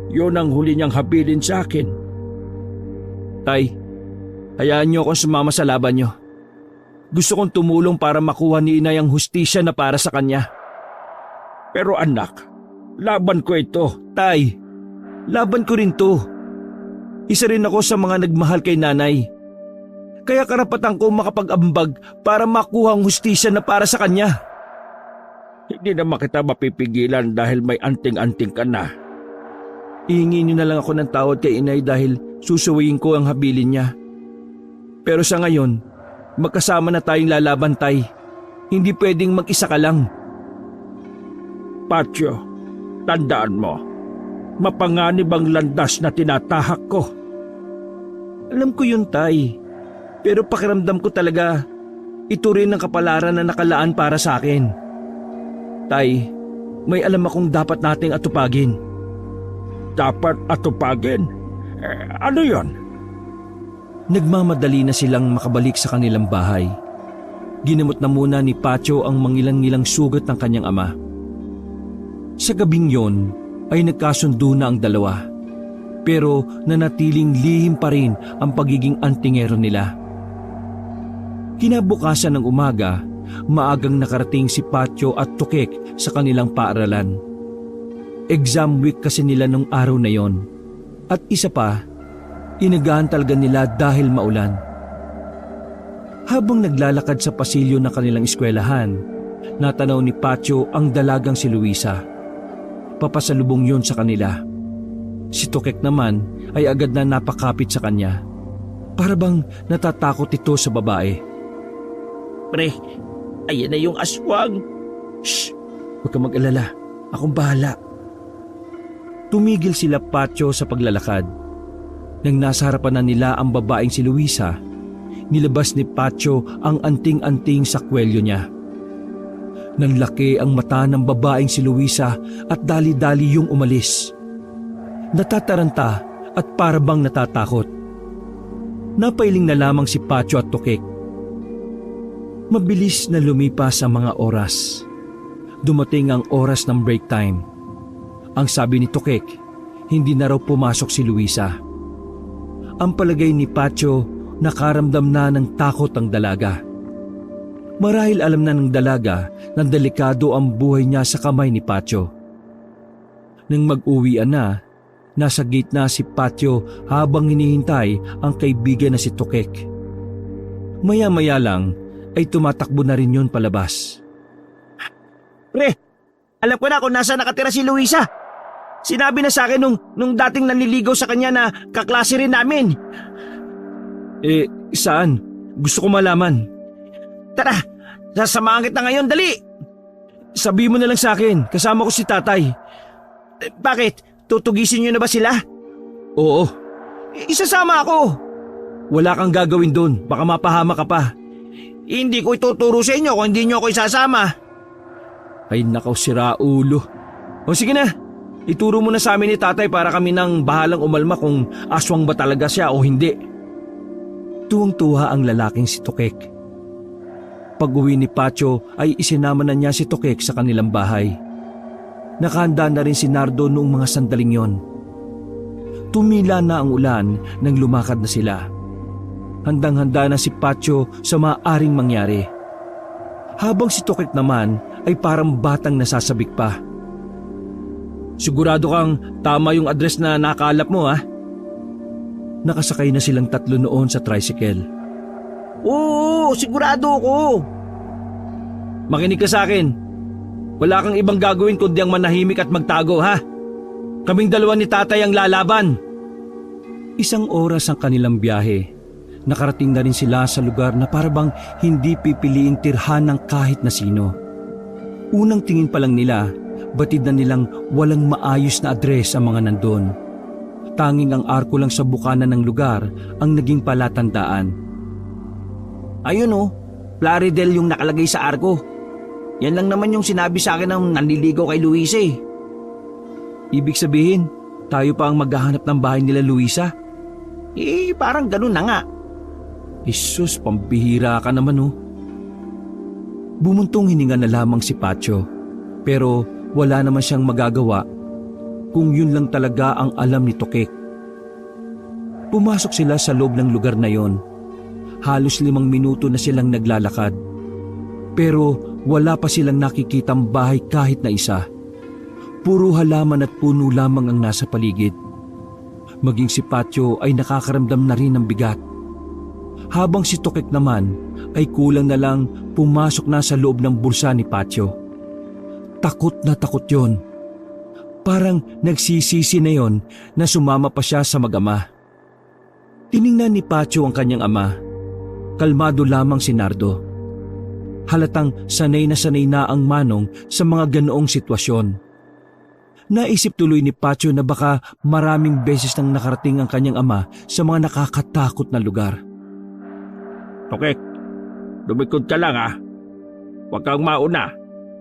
Yun ang huli niyang habilin sa akin.
Tay, hayaan niyo akong sumama sa laban niyo. Gusto kong tumulong para makuha ni inay ang hustisya na para sa kanya.
Pero anak, laban ko ito.
Tay, laban ko rin to. Isa rin ako sa mga nagmahal kay nanay.
Kaya karapatan ko makapag-ambag para makuha ang hustisya na para sa kanya.
Hindi naman kita mapipigilan dahil may anting-anting ka na.
Ihingi niyo na lang ako ng tawad kay inay dahil susuwiin ko ang habilin niya. Pero sa ngayon, magkasama na tayong lalaban, Tay. Hindi pwedeng mag-isa ka lang.
Patyo, tandaan mo, mapanganib ang landas na tinatahak ko.
Alam ko yun, Tay. Pero pakiramdam ko talaga, ito rin ang kapalaran na nakalaan para sa akin. Tay, may alam akong dapat nating atupagin.
Dapat atupagin? Ano yon?
Nagmamadali na silang makabalik sa kanilang bahay. Ginamot na muna ni Patyo ang mangilang-ngilang sugat ng kanyang ama. Sa gabing yon ay nagkasundo na ang dalawa. Pero nanatiling lihim pa rin ang pagiging antingero nila. Kinabukasan ng umaga, maagang nakarating si Patyo at Tukek sa kanilang paaralan. Exam week kasi nila nung araw na yon. At isa pa, inagahan talaga nila dahil maulan. Habang naglalakad sa pasilyo ng kanilang eskwelahan, natanaw ni Patyo ang dalagang si Luisa. Papasalubong yon sa kanila. Si Tukek naman ay agad na napakapit sa kanya. Para bang natatakot ito sa babae.
Pre, ayan na yung aswang.
Shh! Huwag kang mag-alala. Akong bahala. Tumigil sila Patyo sa paglalakad. Nang nasa harapan na nila ang babaeng si Luisa, nilabas ni Patyo ang anting-anting sa kwelyo niya. Nang laki ang mata ng babaeng si Luisa at dali-dali yung umalis. Natataranta at parabang natatakot. Napailing na lamang si Patyo at Tukek. Mabilis na lumipas ang mga oras. Dumating ang oras ng break time. Ang sabi ni Tukek, hindi na raw pumasok si Luisa. Ang palagay ni Patyo, nakaramdam na ng takot ang dalaga. Marahil alam na ng dalaga na delikado ang buhay niya sa kamay ni Patyo. Nang mag-uwian na, nasa gate na si Patyo habang hinihintay ang kaibigan na si Tukek. Maya-maya lang ay tumatakbo na rin yun palabas.
Pre, alam ko na kung nasa nakatira si Luisa. Sinabi na sa akin nung dating nanliligaw sa kanya na kaklase rin namin.
Saan? Gusto ko malaman.
Tara, sasamahan kita ngayon, dali.
Sabi mo na lang sa akin, kasama ko si tatay.
Bakit? Tutugisin niyo na ba sila?
Oo.
Isasama ako.
Wala kang gagawin doon, baka mapahama ka pa.
Hindi ko ituturo sa inyo kung hindi niyo ako isasama.
Ay nakaw, sira ulo. O sige na, ituro mo na sa amin ni tatay para kami nang bahalang umalma kung aswang ba talaga siya o hindi. Tuwang-tuwa ang lalaking si Tukek. Pag-uwi ni Patyo ay isinama na niya si Tukek sa kanilang bahay. Nakahanda na rin si Nardo noong mga sandaling yon. Tumila na ang ulan nang lumakad na sila. Handang-handa na si Patyo sa maaaring mangyari. Habang si Tukek naman ay parang batang nasasabik pa. Sigurado kang tama yung address na nakalap mo, ha? Nakasakay na silang tatlo noon sa tricycle.
Oo, sigurado ko.
Makinig ka sa akin. Wala kang ibang gagawin kundi ang manahimik at magtago, ha? Kaming dalawa ni tatay ang lalaban. Isang oras ang kanilang biyahe. Nakarating na rin sila sa lugar na parabang hindi pipiliing tirhan ng kahit na sino. Unang tingin pa lang nila, batid na nilang walang maayos na address ang mga nandun. Tanging ang arko lang sa bukana ng lugar ang naging palatandaan.
Ayun oh, Plaridel yung nakalagay sa arko. Yan lang naman yung sinabi sa akin ng nanliligaw kay Luisa eh.
Ibig sabihin, tayo pa ang maghahanap ng bahay nila Luisa?
Parang ganun na nga.
Isus, pambihira ka naman oh. Bumuntong hininga na lamang si Patyo, pero wala naman siyang magagawa kung yun lang talaga ang alam ni Tukek. Pumasok sila sa loob ng lugar na yon. Halos 5 minuto na silang naglalakad. Pero wala pa silang nakikitang bahay kahit na isa. Puro halaman at puno lamang ang nasa paligid. Maging si Patyo ay nakakaramdam na rin ng bigat. habang si Tokek naman ay kulang na lang pumasok na sa loob ng bulsa ni Patio. Takot na takot yon. Parang nagsisisi na yon na sumama pa siya sa mag-ama. Tiningnan ni Patio ang kanyang ama. Kalmado lamang si Nardo. Halatang sanay na ang manong sa mga ganoong sitwasyon. Naisip tuloy ni Patio na baka maraming beses nang nakarating ang kanyang ama sa mga nakakatakot na lugar.
Tokek, lumikod ka lang ha. Huwag kang mauna.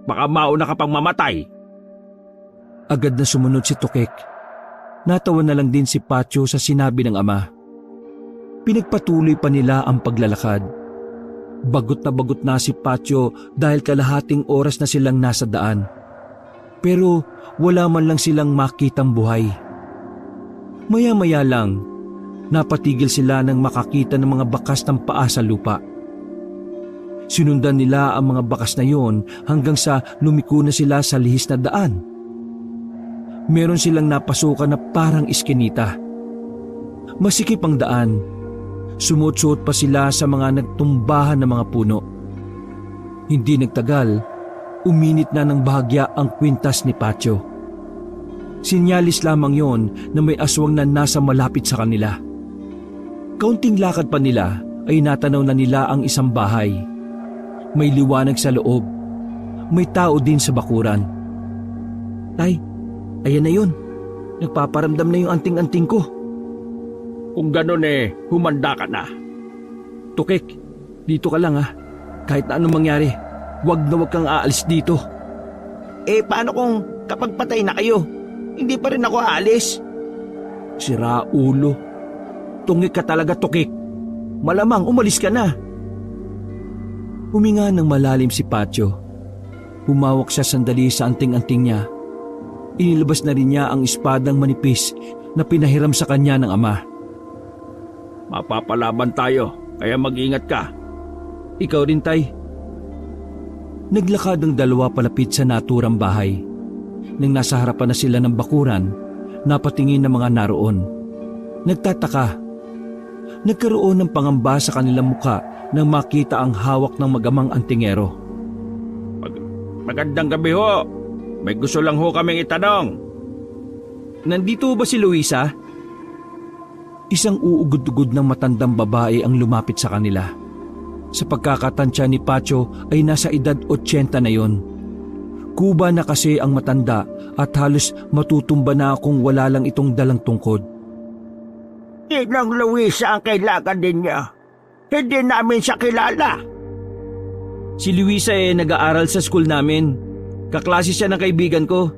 Baka mauna ka pang mamatay.
Agad na sumunod si Tokek. Natawa na lang din si Patio sa sinabi ng ama. Pinagpatuloy pa nila ang paglalakad. Bagot na si Patio dahil kalahating oras na silang nasa daan. Pero wala man lang silang makitang buhay. Maya-maya lang, napatigil sila nang makakita ng mga bakas ng paa sa lupa. Sinundan nila ang mga bakas na yon hanggang sa lumiko na sila sa lihis na daan. Meron silang napasukan na parang iskinita. Masikip ang daan. Sumut-suot pa sila sa mga nagtumbahan na mga puno. Hindi nagtagal, uminit na ng bahagya ang kwintas ni Patio. Sinyalis lamang yon na may aswang na nasa malapit sa kanila. Kaunting lakad pa nila ay natanaw na nila ang isang bahay. May liwanag sa loob. May tao din sa bakuran. Tay, ayan na yun. Nagpaparamdam na yung anting-anting ko.
Kung ganun humanda ka na.
Tokek, dito ka lang ha. Kahit na anong mangyari, wag kang aalis dito.
Paano kung kapag patay na kayo? Hindi pa rin ako aalis.
Sira ulo. Tungik ka talaga, Tokek. Malamang umalis ka na. Huminga ng malalim si Patio. Humawak siya sandali sa anting-anting niya. Inilabas na rin niya ang espadang manipis na pinahiram sa kanya ng ama.
Mapapalaban tayo, kaya mag-ingat ka.
Ikaw rin, Tay. Naglakad ang dalawa palapit sa naturang bahay. Nang nasa harapan na sila ng bakuran, napatingin ng mga naroon. Nagtataka. Nagkaroon ng pangamba sa kanilang muka nang makita ang hawak ng magamang antingero.
Magandang gabi ho. May gusto lang ho kaming itanong.
Nandito ba si Luisa?
Isang uugod-ugod ng matandang babae ang lumapit sa kanila. Sa pagkakatansya ni Patio ay nasa edad 80 na yon. Kuba na kasi ang matanda at halos matutumba na kung wala lang itong dalang tungkod.
Inang Luisa ang kailangan din niya. Hindi namin siya kilala.
Si Luisa nag-aaral sa school namin. Kaklase siya ng kaibigan ko.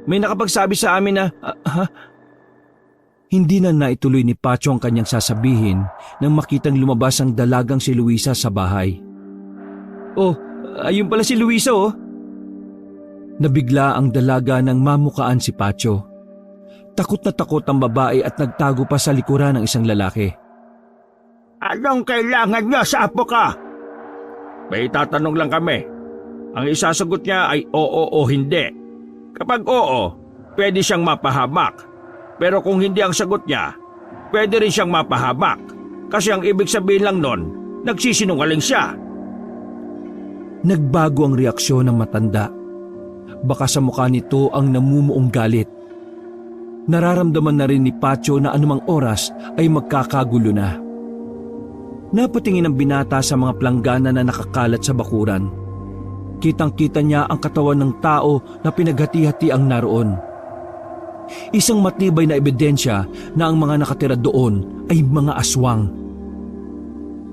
May nakapagsabi sa amin na...
Hindi na naituloy ni Patio ang kanyang sasabihin nang makitang lumabas ang dalagang si Luisa sa bahay.
Oh, ayun pala si Luisa oh.
Nabigla ang dalaga nang mamukaan si Patio. Takot na takot ang babae at nagtago pa sa likuran ng isang lalaki.
Anong kailangan niya sa apo ka? May tatanong lang kami. Ang isasagot niya ay oo o hindi. Kapag oo, pwede siyang mapahamak. Pero kung hindi ang sagot niya, pwede rin siyang mapahamak. Kasi ang ibig sabihin lang nun, nagsisinungaling siya.
Nagbago ang reaksyon ng matanda. Baka sa mukha nito ang namumuong galit. Nararamdaman na rin ni Patio na anumang oras ay magkakagulo na. Napatingin ang binata sa mga planggana na nakakalat sa bakuran. Kitang-kita niya ang katawan ng tao na pinaghati-hati ang naroon. Isang matibay na ebidensya na ang mga nakatira doon ay mga aswang.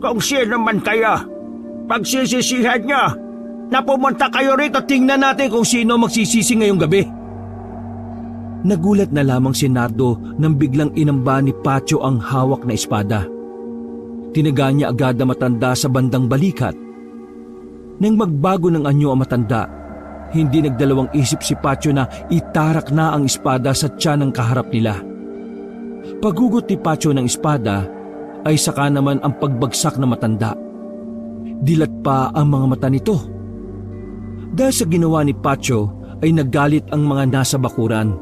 Kung sino man kayo, pagsisisihan niyo na pumunta kayo rito.
Tingnan natin kung sino magsisisi ngayong gabi.
Nagulat na lamang si Nardo nang biglang inamba ni Patio ang hawak na espada. Tinaga niya agad ang matanda sa bandang balikat. Nang magbago ng anyo ang matanda, hindi nagdalawang isip si Patio na itarak na ang espada sa tiyan ng kaharap nila. Paghugot ni Patio ng espada ay saka naman ang pagbagsak ng matanda. Dilat pa ang mga mata nito. Dahil sa ginawa ni Patio ay naggalit ang mga nasa bakuran.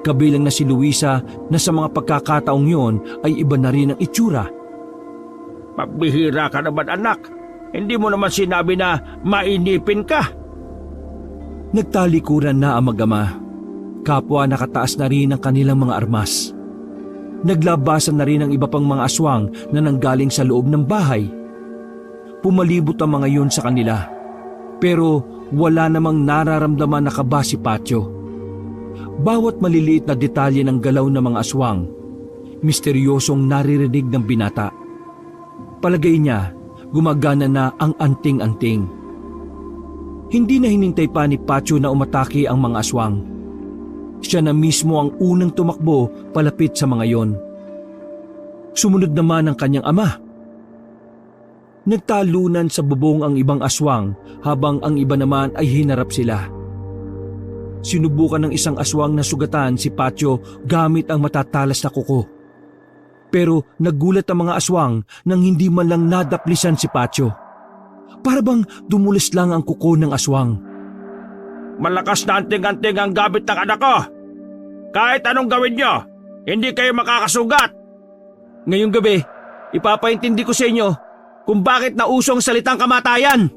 Kabilang na si Luisa na sa mga pagkakataong yon ay iba na rin ang itsura.
Pambihira ka naman anak. Hindi mo naman sinabi na mainipin ka.
Nagtalikuran na ang mag-ama. Kapwa nakataas na rin ang kanilang mga armas. Naglabasan na rin ang iba pang mga aswang na nanggaling sa loob ng bahay. Pumalibot ang mga yun sa kanila. Pero wala namang nararamdaman na kaba si Patyo. Bawat maliliit na detalye ng galaw ng mga aswang, misteryosong naririnig ng binata. Palagay niya, gumagana na ang anting-anting. Hindi na hinintay pa ni Patyo na umatake ang mga aswang. Siya na mismo ang unang tumakbo palapit sa mga yon. Sumunod naman ang kanyang ama. Nagtalunan sa bubong ang ibang aswang habang ang iba naman ay hinarap sila. Sinubukan ng isang aswang na sugatan si Patyo gamit ang matatalas na kuko. Pero nagulat ang mga aswang nang hindi man lang nadaplisan si Patyo. Para bang dumulis lang ang kuko ng aswang.
Malakas na anting-anting ang gamit ng anak ko. Kahit anong gawin nyo, hindi kayo makakasugat.
Ngayong gabi, ipapaintindi ko sa inyo kung bakit nausong salitang kamatayan.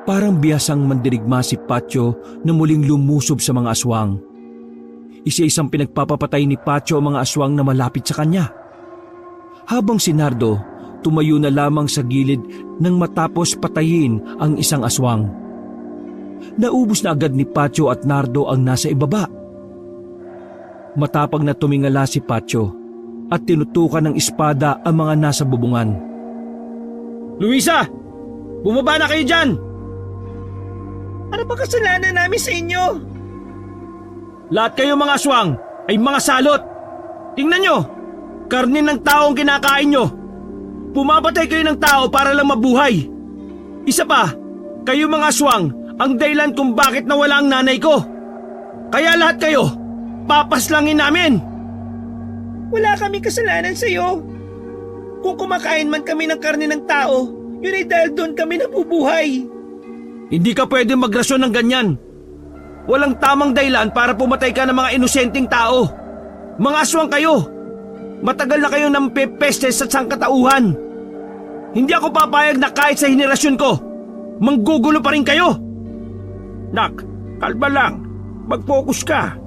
Parang biyasang mandirigma si Patyo na muling lumusob sa mga aswang. Isa-isang pinagpapapatay ni Patyo ang mga aswang na malapit sa kanya. Habang si Nardo, tumayo na lamang sa gilid nang matapos patayin ang isang aswang. Naubos na agad ni Patyo at Nardo ang nasa ibaba. Matapang na tumingala si Patyo at tinutukan ng espada ang mga nasa bubungan.
Luisa! Bumaba na kayo dyan! Ano ba kasalanan namin sa inyo? Lahat kayo mga aswang ay mga salot. Tingnan nyo, karne ng tao ang kinakain nyo. Pumapatay kayo ng tao para lang mabuhay. Isa pa, kayo mga aswang ang dahilan kung bakit nawala ang nanay ko. Kaya lahat kayo, papaslangin namin. Wala kami kasalanan sa iyo. Kung kumakain man kami ng karne ng tao, yun ay dahil doon kami nabubuhay. Hindi ka pwede magrasyon ng ganyan. Walang tamang dahilan para pumatay ka ng mga inosenteng tao. Mga aswang kayo. Matagal na kayong nampepeste sa sangkatauhan. Hindi ako papayag na kahit sa henerasyon ko, manggugulo pa rin kayo.
Nak, kalma lang. Mag-focus ka.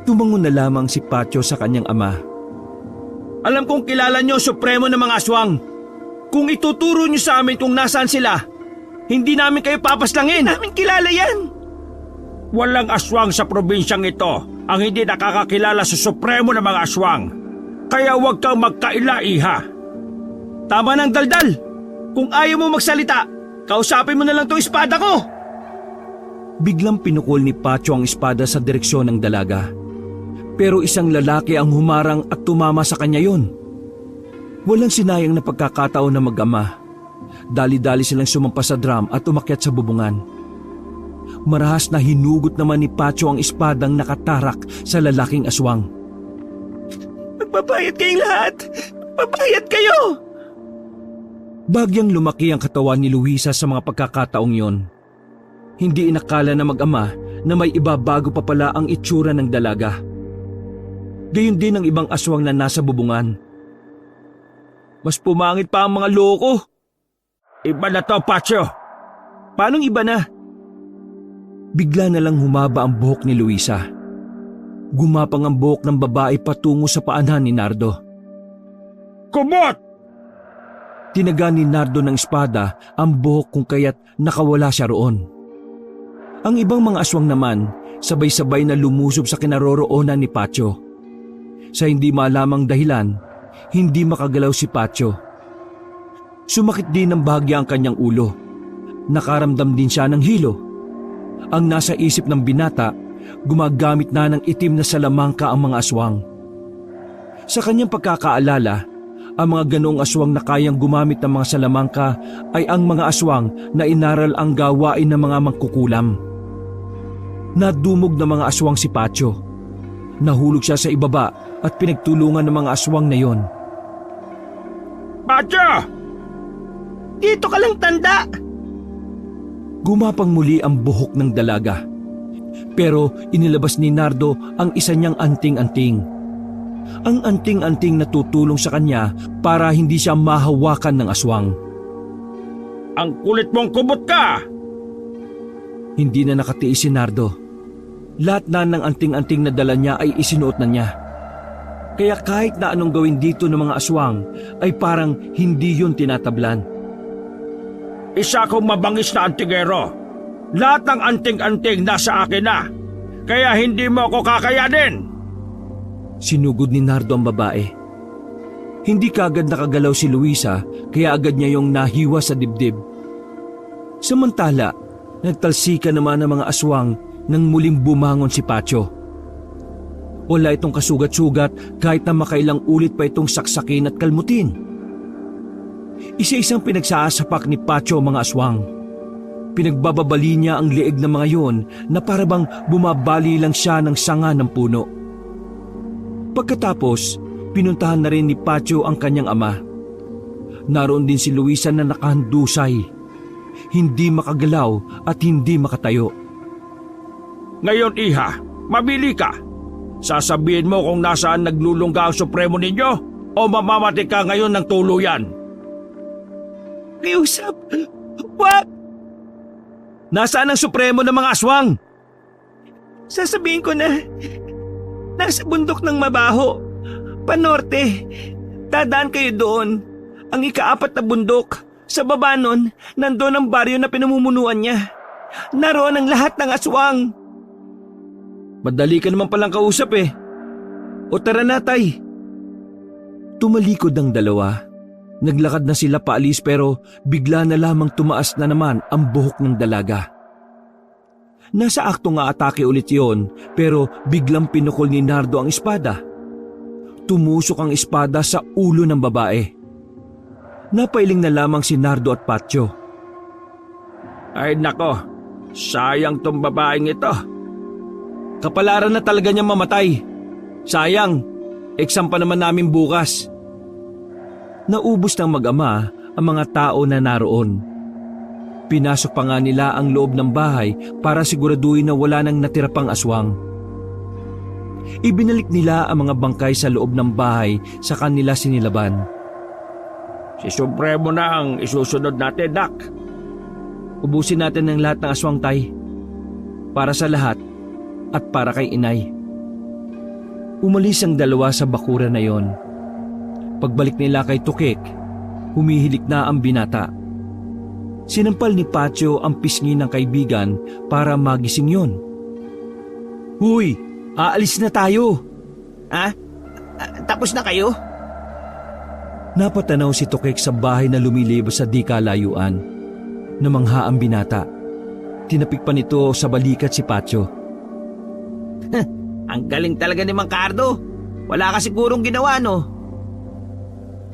Tumango na lamang si Patyo sa kanyang ama.
Alam kong kilala nyo supremo ng mga aswang. Kung ituturo nyo sa amin kung nasaan sila, hindi namin kayo papaslangin. Namin kilala yan.
Walang aswang sa probinsyang ito ang hindi nakakakilala sa supremo ng mga aswang. Kaya huwag kang magkaila-iha.
Tama ng daldal. Kung ayaw mo magsalita, kausapin mo na lang itong espada ko.
Biglang pinukol ni Patyo ang espada sa direksyon ng dalaga. Pero isang lalaki ang humarang at tumama sa kanya yon. Walang sinayang na pagkakataon na mag-ama. Dali-dali silang sumampa sa drum at umakyat sa bubungan. Marahas na hinugot naman ni Patyo ang espadang nakatarak sa lalaking aswang.
Magbabayad kayong lahat! Magbabayad kayo!
Bagyang lumaki ang katawan ni Luisa sa mga pagkakataong yon. Hindi inakala na mag-ama na may ibabago pa pala ang itsura ng dalaga. Gayon din ang ibang aswang na nasa bubungan.
Mas pumangit pa ang mga loko.
Iba na to, Patyo.
Paanong iba na?
Bigla na lang humaba ang buhok ni Luisa. Gumapang ang buhok ng babae patungo sa paanan ni Nardo.
Kumot!
Tinaga ni Nardo ng espada ang buhok kung kaya't nakawala siya roon. Ang ibang mga aswang naman, sabay-sabay na lumusob sa kinaroroonan ni Patyo. Sa hindi malamang dahilan, hindi makagalaw si Patyo. Sumakit din ng bahagya ang kanyang ulo. Nakaramdam din siya ng hilo. Ang nasa isip ng binata, gumagamit na ng itim na salamangka ang mga aswang. Sa kanyang pagkakaalala, ang mga ganoong aswang na kayang gumamit ng mga salamangka ay ang mga aswang na inaral ang gawain ng mga mangkukulam. Nadumog ng mga aswang si Patyo. Nahulog siya sa ibaba at pinagtulungan ng mga aswang na yon.
Patyo!
Dito ka lang, tanda!
Gumapang muli ang buhok ng dalaga. Pero inilabas ni Nardo ang isa niyang anting-anting. ang anting-anting na tutulong sa kanya para hindi siya mahawakan ng aswang.
Ang kulit mong kubot ka!
Hindi na nakatiis si Nardo. Lahat na ng anting-anting na dala niya ay isinuot na niya. Kaya kahit na anong gawin dito ng mga aswang ay parang hindi yun tinatablan.
Isa akong mabangis na antingero. Lahat ng anting-anting nasa akin na. Kaya hindi mo ako kakayanin.
Sinugod ni Nardo ang babae. Hindi kaagad nakagalaw si Luisa kaya agad niya yung nahiwa sa dibdib. Samantala, nagtalsika naman ang mga aswang nang muling bumangon si Pacho. Wala itong kasugat-sugat kahit na makailang ulit pa itong saksakin at kalmutin. Isa-isang pinagsasapak ni Pacho ang mga aswang. Pinagbababali niya ang leeg ng mga yon na parabang bumabali lang siya ng sanga ng puno. Pagkatapos, pinuntahan na rin ni Pacho ang kanyang ama. Naroon din si Luisa na nakahandusay, hindi makagalaw at hindi makatayo.
Ngayon, iha, mabili ka. Sasabihin mo kung nasaan naglulungga ang supremo ninyo o mamamatay ka ngayon ng tuluyan.
Kiusap! Wag!
Nasaan ang supremo ng mga aswang?
Sasabihin ko na, nasa bundok ng Mabaho, panorte. Dadaan kayo doon. Ang ika-4 na bundok. Sa baba nun, nandun ang baryo na pinamumunuan niya. Naroon ang lahat ng aswang.
Madali ka naman palang kausap eh. O tara na, tay. Tumalikod ang dalawa. Naglakad na sila paalis pero bigla na lamang tumaas na naman ang buhok ng dalaga. Nasa akto nga atake ulit yon pero biglang pinukol ni Nardo ang espada. Tumusok ang espada sa ulo ng babae. Napailing na lamang si Nardo at Pacho.
Ay nako, sayang tong babaeng ito.
Kapalaran na talaga niya mamatay. Sayang, exam pa naman namin bukas. Naubos ng mag-ama ang mga tao na naroon. Pinasok pa nga nila ang loob ng bahay para siguraduhin na wala nang natira pang aswang. Ibinalik nila ang mga bangkay sa loob ng bahay sa kanila sinilaban.
Si Supremo na ang isusunod natin, Dak.
Ubusin natin ang lahat ng aswang, tay. Para sa lahat at para kay inay. Umalis ang dalawa sa bakura na yon. Pagbalik nila kay Tukek, humihilik na ang binata. Sinampal ni Pacho ang pisngi ng kaibigan para magising yon. Huy, aalis na tayo.
Ha? Tapos na kayo?
Napatanaw si Tukek sa bahay na lumilibas sa di kalayuan. Namangha ang binata. Tinapik pa nito sa balikat si Pacho.
Ang galing talaga ni Mang Cardo. Wala ka sigurong ginawa, no?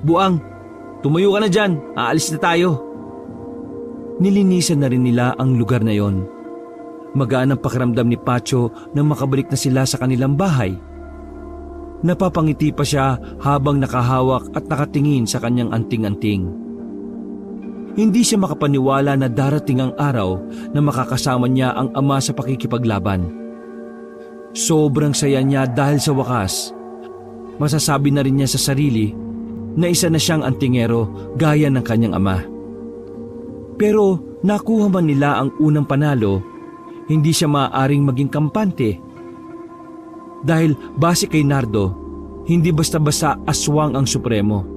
Buang, tumayo ka na dyan. Aalis na tayo. Nilinisan na rin nila ang lugar na yon. Magaan ang pakiramdam ni Pacho nang makabalik na sila sa kanilang bahay. Napapangiti pa siya habang nakahawak at nakatingin sa kanyang anting-anting. Hindi siya makapaniwala na darating ang araw na makakasama niya ang ama sa pakikipaglaban. Sobrang saya niya dahil sa wakas, masasabi na rin niya sa sarili na isa na siyang antingero gaya ng kanyang ama. Pero nakuha man nila ang unang panalo, hindi siya maaaring maging kampante. Dahil base kay Nardo, hindi basta-basta aswang ang supremo.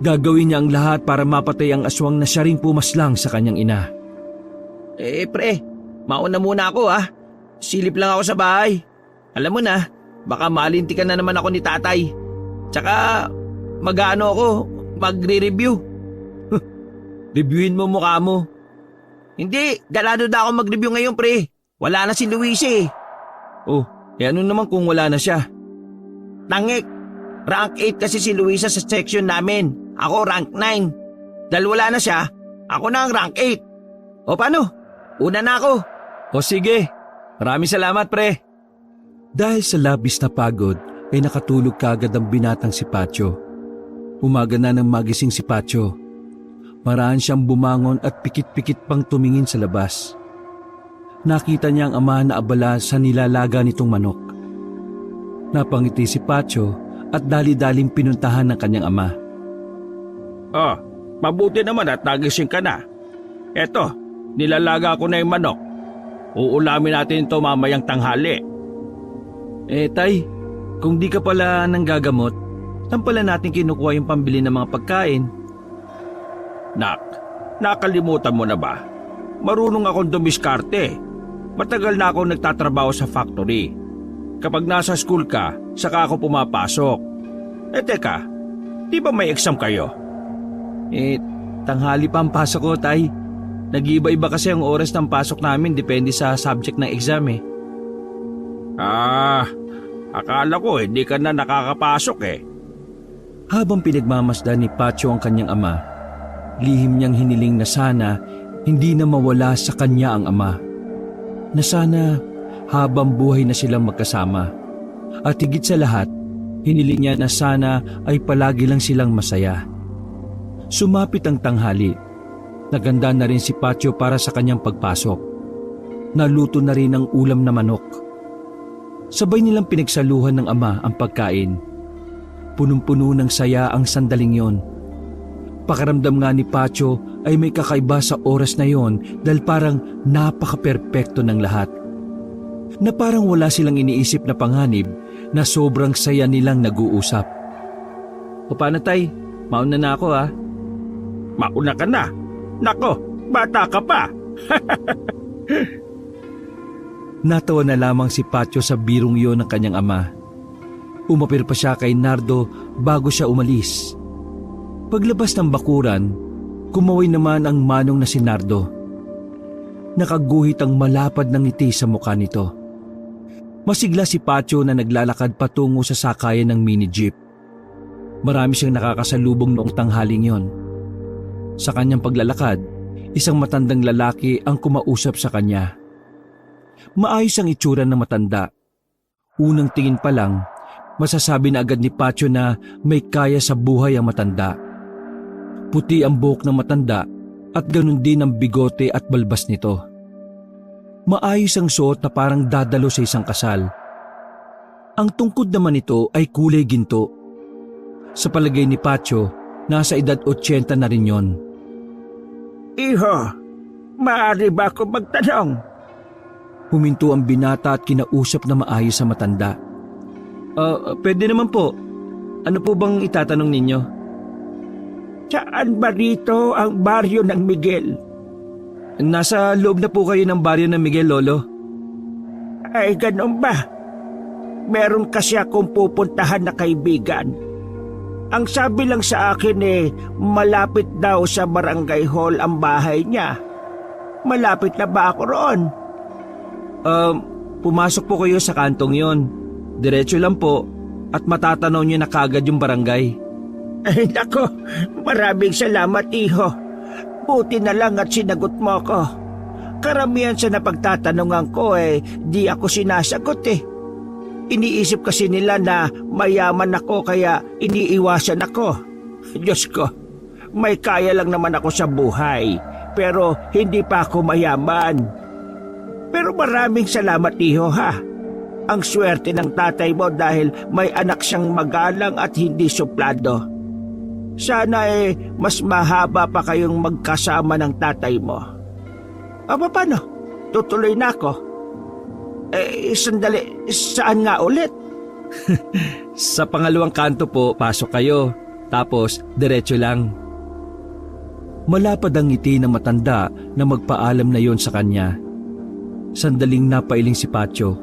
Gagawin niya ang lahat para mapatay ang aswang na siya rin pumaslang sa kanyang ina.
Pre, mauna muna ako ha. Silip lang ako sa bahay. Alam mo na, baka malintikan na naman ako ni tatay. Tsaka mag-ano ako, magre-review.
Reviewin mo mukha mo.
Hindi, galado na ako mag-review ngayon, pre. Wala na si Luis eh.
Oh, ano naman kung wala na siya?
Tangik, rank 8 kasi si Luisa sa section namin. Ako rank 9. Dahil wala na siya, ako na ang rank 8. O paano? Una na ako.
O sige, maraming salamat pre. Dahil sa labis na pagod ay nakatulog kaagad ang binatang si Pacho. Umaga na nang magising si Pacho. Maraan siyang bumangon at pikit-pikit pang tumingin sa labas. Nakita niya ang ama na abala sa nilalaga nitong manok. Napangiti si Pacho at dali-daling pinuntahan ng kanyang ama.
Oh, mabuti naman at nagising ka na. Eto, nilalaga ko na yung manok. Uulamin natin ito mamayang tanghali.
Tay, kung di ka pala nanggagamot, saan pala natin kinukuha yung pambili ng mga pagkain?
Nak, nakalimutan mo na ba? Marunong akong dumiskarte. Matagal na akong nagtatrabaho sa factory. Kapag nasa school ka, saka ako pumapasok. Teka, di ba may exam kayo?
Tanghali pa ang pasok ko, Tay. Nag-iiba-iba kasi ang oras ng pasok namin depende sa subject ng exam eh.
Akala ko hindi ka na nakakapasok eh.
Habang pinagmamasdan ni Pacho ang kanyang ama, lihim niyang hiniling na sana hindi na mawala sa kanya ang ama. Na sana habang buhay na silang magkasama. At higit sa lahat, hiniling niya na sana ay palagi lang silang masaya. Sumapit ang tanghali. Naganda na rin si Pacho para sa kanyang pagpasok. Naluto na rin ang ulam na manok. Sabay nilang pinagsaluhan ng ama ang pagkain. Punong-puno ng saya ang sandaling yon. Pakaramdam nga ni Pacho ay may kakaiba sa oras na yon dahil parang napaka-perpekto ng lahat. Na parang wala silang iniisip na panganib na sobrang saya nilang nag-uusap.
O paano, Tay? Mauna na ako ha.
Mauna ka na. Nako, bata ka pa.
Natawa na lamang si Pacho sa birong yon ng kanyang ama. Umapir pa siya kay Nardo bago siya umalis. Paglabas ng bakuran, kumaway naman ang manong na si Nardo. Nakaguhit ang malapad ng ngiti sa mukha nito. Masigla si Pacho na naglalakad patungo sa sakayan ng mini jeep. Marami siyang nakakasalubong noong tanghaling yon. Sa kanyang paglalakad, isang matandang lalaki ang kumausap sa kanya. Maayos ang itsura ng matanda. Unang tingin pa lang, masasabi na agad ni Pacho na may kaya sa buhay ang matanda. Puti ang buhok ng matanda at ganun din ang bigote at balbas nito. Maayos ang suot na parang dadalo sa isang kasal. Ang tungkod naman nito ay kulay ginto. Sa palagay ni Pacho, nasa edad 80 na rin yon.
Iho, maaari ba ako magtanong?
Huminto ang binata at kinausap na maayos sa matanda.
Pwede naman po. Ano po bang itatanong ninyo?
Saan ba rito ang baryo ng Miguel?
Nasa loob na po kayo ng baryo ng Miguel, Lolo.
Ay, ganun ba? Meron kasi akong pupuntahan na kaibigan. Ang sabi lang sa akin malapit daw sa barangay hall ang bahay niya. Malapit na ba ako roon?
Pumasok po kayo sa kantong yon. Diretso lang po at matatanaw niyo na kagad yung barangay.
Ay, nako, maraming salamat, iho. Buti na lang at sinagot mo ko. Karamihan sa napagtatanungan ko di ako sinasagot Iniisip kasi nila na mayaman ako kaya iniiwasan ako. Diyos ko, may kaya lang naman ako sa buhay, pero hindi pa ako mayaman. Pero maraming salamat, iho ha. Ang swerte ng tatay mo dahil may anak siyang magalang at hindi suplado. Sana mas mahaba pa kayong magkasama ng tatay mo. Paano? Tutuloy na ako. Sandali, saan nga ulit?
Sa pangalawang kanto po, pasok kayo. Tapos, diretso lang.
Malapad ang ngiti ng matanda na magpaalam na yon sa kanya. Sandaling napailing si Pacho.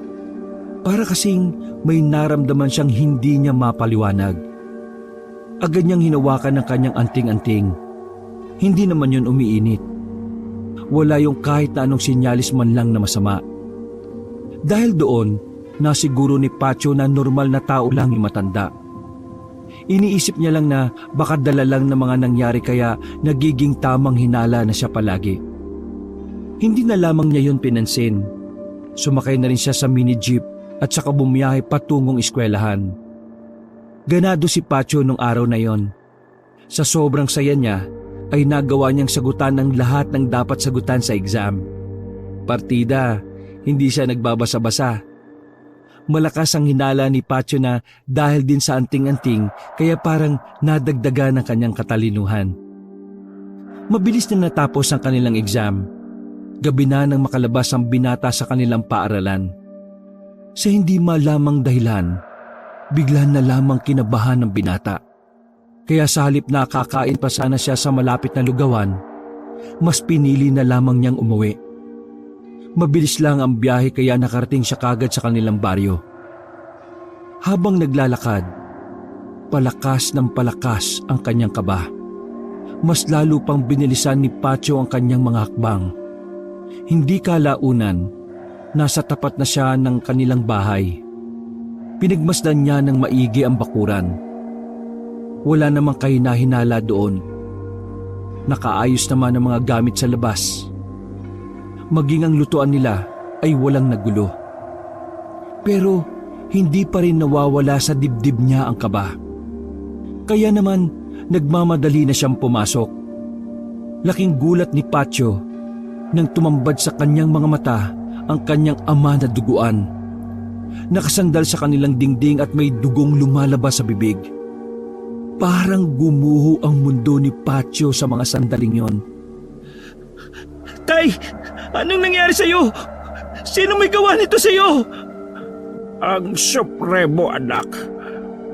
Para kasing may naramdaman siyang hindi niya mapaliwanag. Agad niyang hinawakan ng kanyang anting-anting. Hindi naman yun umiinit. Wala yung kahit na anong sinyalis man lang na masama. Dahil doon, nasiguro ni Pacho na normal na tao lang yung matanda. Iniisip niya lang na baka dala lang ng mga nangyari kaya nagiging tamang hinala na siya palagi. Hindi na lamang niya yun pinansin. Sumakay na rin siya sa mini jeep at saka bumiyahe patungong eskwelahan. Ganado si Pacho nung araw na yon. Sa sobrang saya niya ay nagawa niyang sagutan ng lahat ng dapat sagutan sa exam. Partida, hindi siya nagbabasa-basa. Malakas ang hinala ni Patio na dahil din sa anting-anting kaya parang nadagdagan ng kanyang katalinuhan. Mabilis na natapos ang kanilang exam. Gabi na nang makalabas ang binata sa kanilang paaralan. Sa hindi malamang dahilan, bigla na lamang kinabahan ng binata. Kaya sa halip na kakain pa sana siya sa malapit na lugawan, mas pinili na lamang niyang umuwi. Mabilis lang ang biyahe kaya nakarating siya kagad sa kanilang baryo. Habang naglalakad, palakas ng palakas ang kanyang kaba. Mas lalo pang binilisan ni Patio ang kanyang mga hakbang. Hindi kalaunan, nasa tapat na siya ng kanilang bahay. Pinagmasdan niya ng maigi ang bakuran. Wala namang kahinahinala doon. Nakaayos naman ang mga gamit sa labas. Maging ang lutuan nila ay walang nagulo. Pero hindi pa rin nawawala sa dibdib niya ang kaba. Kaya naman nagmamadali na siyang pumasok. Laking gulat ni Patio nang tumambad sa kanyang mga mata ang kanyang ama na duguan. Nakasandal sa kanilang dingding at may dugong lumalabas sa bibig. Parang gumuho ang mundo ni Patio sa mga sandaling yon.
Tay, anong nangyari sa'yo? Sino may gawa nito sa'yo?
Ang Supremo, anak.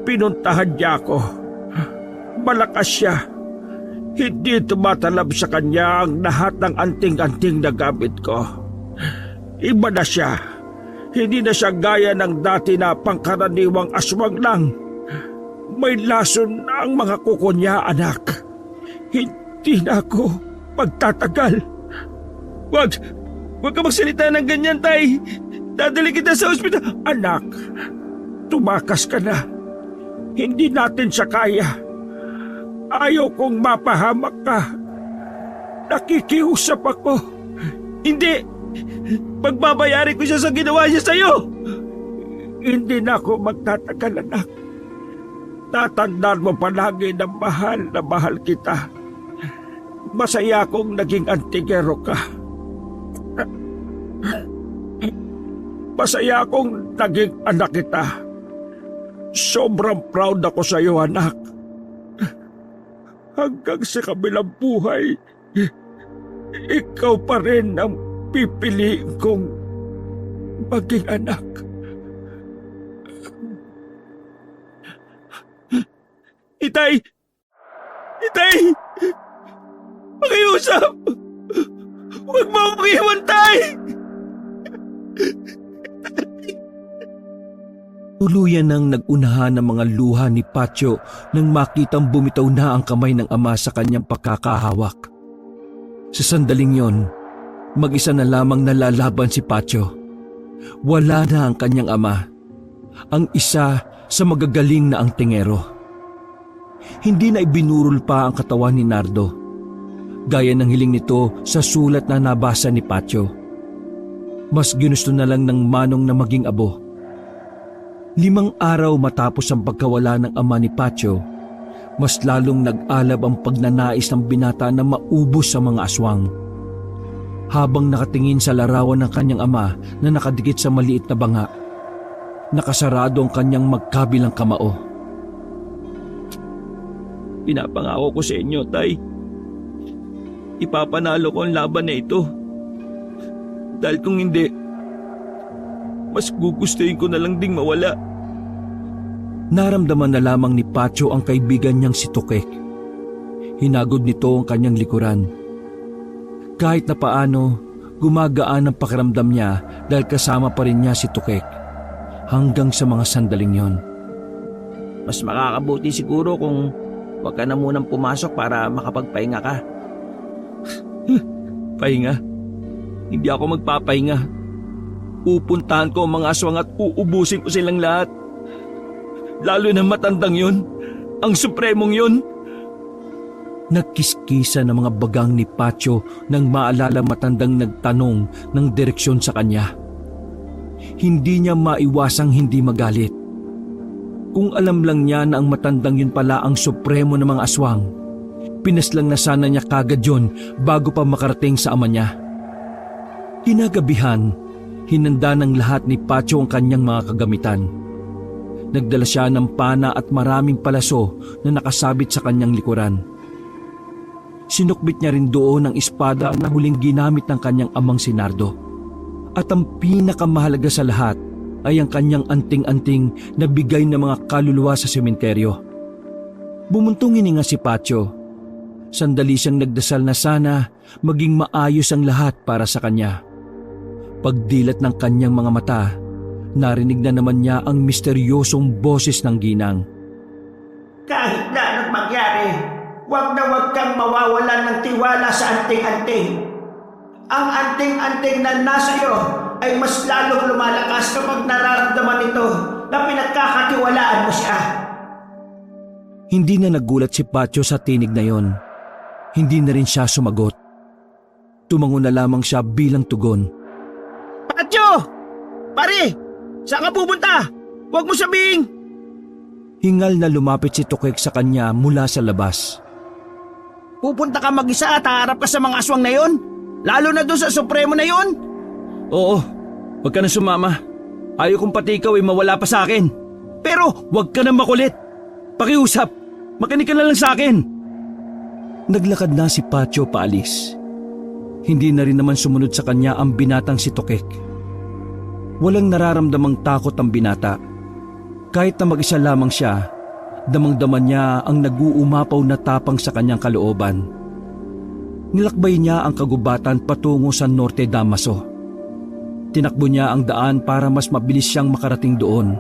Pinuntahan niya ako. Malakas siya. Hindi tumatalab sa kanya ang lahat ng anting-anting na gamit ko. Iba na siya. Hindi na siya gaya ng dati na pangkaraniwang aswang lang. May lason na ang mga kuko niya, anak. Hindi na ako magtatagal.
Wag ka magsalita ng ganyan, Tay. Dadali kita sa ospital.
Anak, tumakas ka na. Hindi natin siya kaya. Ayaw kong mapahamak ka. Nakikiusap ako.
Hindi! Pagbabayarin ko siya sa ginawa niya sa'yo!
Hindi na ako magtatagal, anak. Tatandaan mo palagi na mahal kita. Masaya akong naging antingero ka. Masaya akong naging anak kita. Sobrang proud ako sa iyo, anak. Hanggang sa kabilang buhay, ikaw pa rin ang pipiliin kong maging anak.
Itay! Itay! Pakiusap! Huwag mo akong iwan, Tay!
Tuluyan nang nag-unahan ng mga luha ni Patio nang makitang bumitaw na ang kamay ng ama sa kanyang pagkakahawak. Sa sandaling yon, mag-isa na lamang nalalaban si Patio. Wala na ang kanyang ama, ang isa sa magagaling na antingero. Hindi na ibinurol pa ang katawan ni Nardo, gaya ng hiling nito sa sulat na nabasa ni Patio. Mas ginusto na lang ng manong na maging abo. 5 araw matapos ang pagkawala ng ama ni Patio, mas lalong nag-alab ang pagnanais ng binata na maubos sa mga aswang. Habang nakatingin sa larawan ng kanyang ama na nakadikit sa maliit na banga, nakasarado ang kanyang magkabilang kamao.
Pinapangako ko sa inyo, Tay. Ipapanalo ko ang laban na ito. Dahil kung hindi, mas gugustuhin ko na lang ding mawala.
Naramdaman na lamang ni Patio ang kaibigan niyang si Tukek. Hinagod nito ang kanyang likuran. Kahit na paano, gumagaan ang pakiramdam niya dahil kasama pa rin niya si Tukek. Hanggang sa mga sandaling yon.
Mas makakabuti siguro kung wag ka na munang pumasok para makapagpahinga ka. Pahinga? Hindi ako magpapahinga. Pupuntahan ko ang mga aswang at uubusin ko silang lahat. Lalo na matandang yun, ang supremong yun.
Nagkiskisa ng mga bagang ni Patio nang maalala matandang nagtanong ng direksyon sa kanya. Hindi niya maiwasang hindi magalit. Kung alam lang niya na ang matandang yun pala ang supremo ng mga aswang, pinaslang na sana niya kagad yun bago pa makarating sa ama niya. Kinagabihan, Hinanda ng lahat ni Pacho ang kanyang mga kagamitan. Nagdala siya ng pana at maraming palaso na nakasabit sa kanyang likuran. Sinukbit niya rin doon ang espada na huling ginamit ng kanyang amang si Nardo. At ang pinakamahalaga sa lahat ay ang kanyang anting-anting na bigay ng mga kaluluwa sa sementeryo. Bumuntong hininga si Pacho. Sandali siyang nagdasal na sana maging maayos ang lahat para sa kanya. Pagdilat ng kanyang mga mata, narinig na naman niya ang misteryosong boses ng ginang.
Kahit na anong mangyari, huwag kang mawawalan ng tiwala sa anting-anting. Ang anting-anting na nasa iyo ay mas lalong lumalakas kapag nararamdaman nito na pinagkakatiwalaan mo siya.
Hindi na nagulat si Pacho sa tinig na yon. Hindi na rin siya sumagot. Tumango na lamang siya bilang tugon.
Pacho! Pare! Saan ka pupunta? Huwag mo sabing!
Hingal na lumapit si Tukek sa kanya mula sa labas.
Pupunta ka mag-isa at haharap ka sa mga aswang na yon? Lalo na doon sa Supremo na yon?
Oo, wag ka na sumama. Ayaw kong pati ikaw ay mawala pa sa akin. Pero wag ka na makulit. Pakiusap, makinig ka na lang sa akin. Naglakad na si Pacho paalis. Hindi na rin naman sumunod sa kanya ang binatang si Tukek. Walang nararamdamang takot ang binata. Kahit na mag-isa lamang siya, damang-daman niya ang nag-uumapaw na tapang sa kanyang kalooban. Nilakbay niya ang kagubatan patungo sa Norte Damaso. Tinakbo niya ang daan para mas mabilis siyang makarating doon.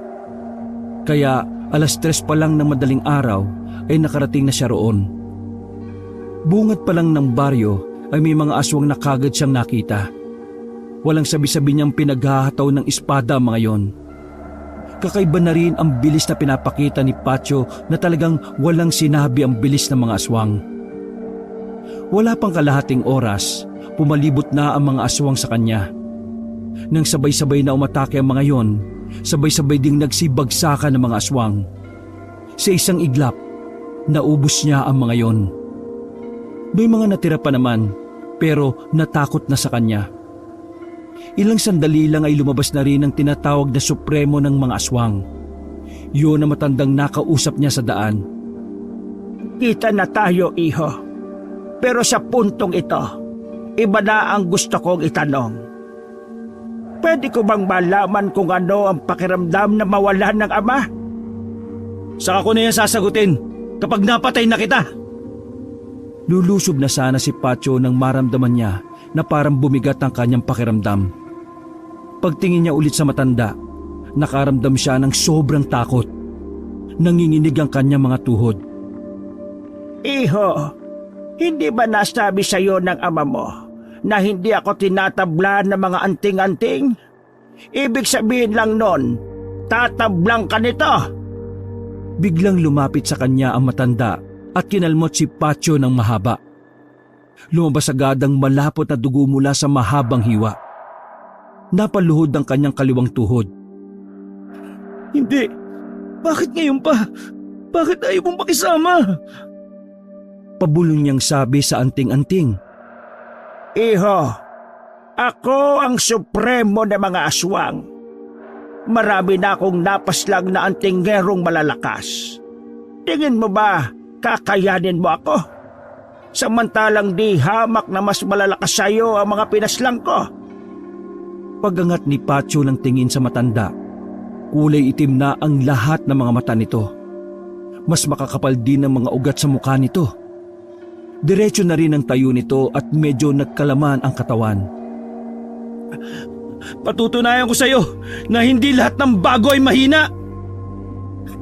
Kaya 3:00 pa lang ng madaling araw ay nakarating na siya roon. Bungad pa lang ng baryo ay may mga aswang na kagad siyang nakita. Walang sabi-sabi niyang pinaghahataw ng espada mga yon. Kakaiba na rin ang bilis na pinapakita ni Pacho na talagang walang sinabi ang bilis ng mga aswang. Wala pang kalahating oras, pumalibot na ang mga aswang sa kanya. Nang sabay-sabay na umatake ang mga yon, sabay-sabay ding nagsibagsakan ng mga aswang. Sa isang iglap, naubos niya ang mga yon. May mga natira pa naman, pero natakot na sa kanya. Ilang sandali lang ay lumabas na rin ang tinatawag na supremo ng mga aswang. Yun na matandang nakausap niya sa daan.
Kita na tayo, iho. Pero sa puntong ito, iba na ang gusto kong itanong. Pwede ko bang malaman kung ano ang pakiramdam na mawalan ng ama?
Saka ko na yan sasagutin kapag napatay na kita. Lulusob na sana si Pacho nang maramdaman niya na parang bumigat ang kanyang pakiramdam. Pagtingin niya ulit sa matanda, nakaramdam siya ng sobrang takot. Nanginginig ang kanyang mga tuhod.
Iho, hindi ba nasabi sa iyo ng ama mo na hindi ako tinatablan ng mga anting-anting? Ibig sabihin lang nun, tatablang ka nito.
Biglang lumapit sa kanya ang matanda at kinalmot si Pacho ng mahaba. Lumabas agad ang malapot na dugo mula sa mahabang hiwa. Napaluhod ang kanyang kaliwang tuhod.
Hindi. Bakit ngayon pa? Bakit ayaw mong pakisama?
Pabulong niyang sabi sa anting-anting.
Iho, ako ang supremo ng mga aswang. Marami na akong napaslang na antingerong malalakas. Tingin mo ba kakayanin mo ako? Samantalang di hamak na mas malalakas sa'yo ang mga pinaslang ko.
Pagangat ni Pacho ng tingin sa matanda, kulay itim na ang lahat ng mga mata nito. Mas makakapal din ang mga ugat sa mukha nito. Diretso na rin ang tayo nito at medyo nagkalaman ang katawan.
Patutunayan ko sa iyo na hindi lahat ng bago ay mahina.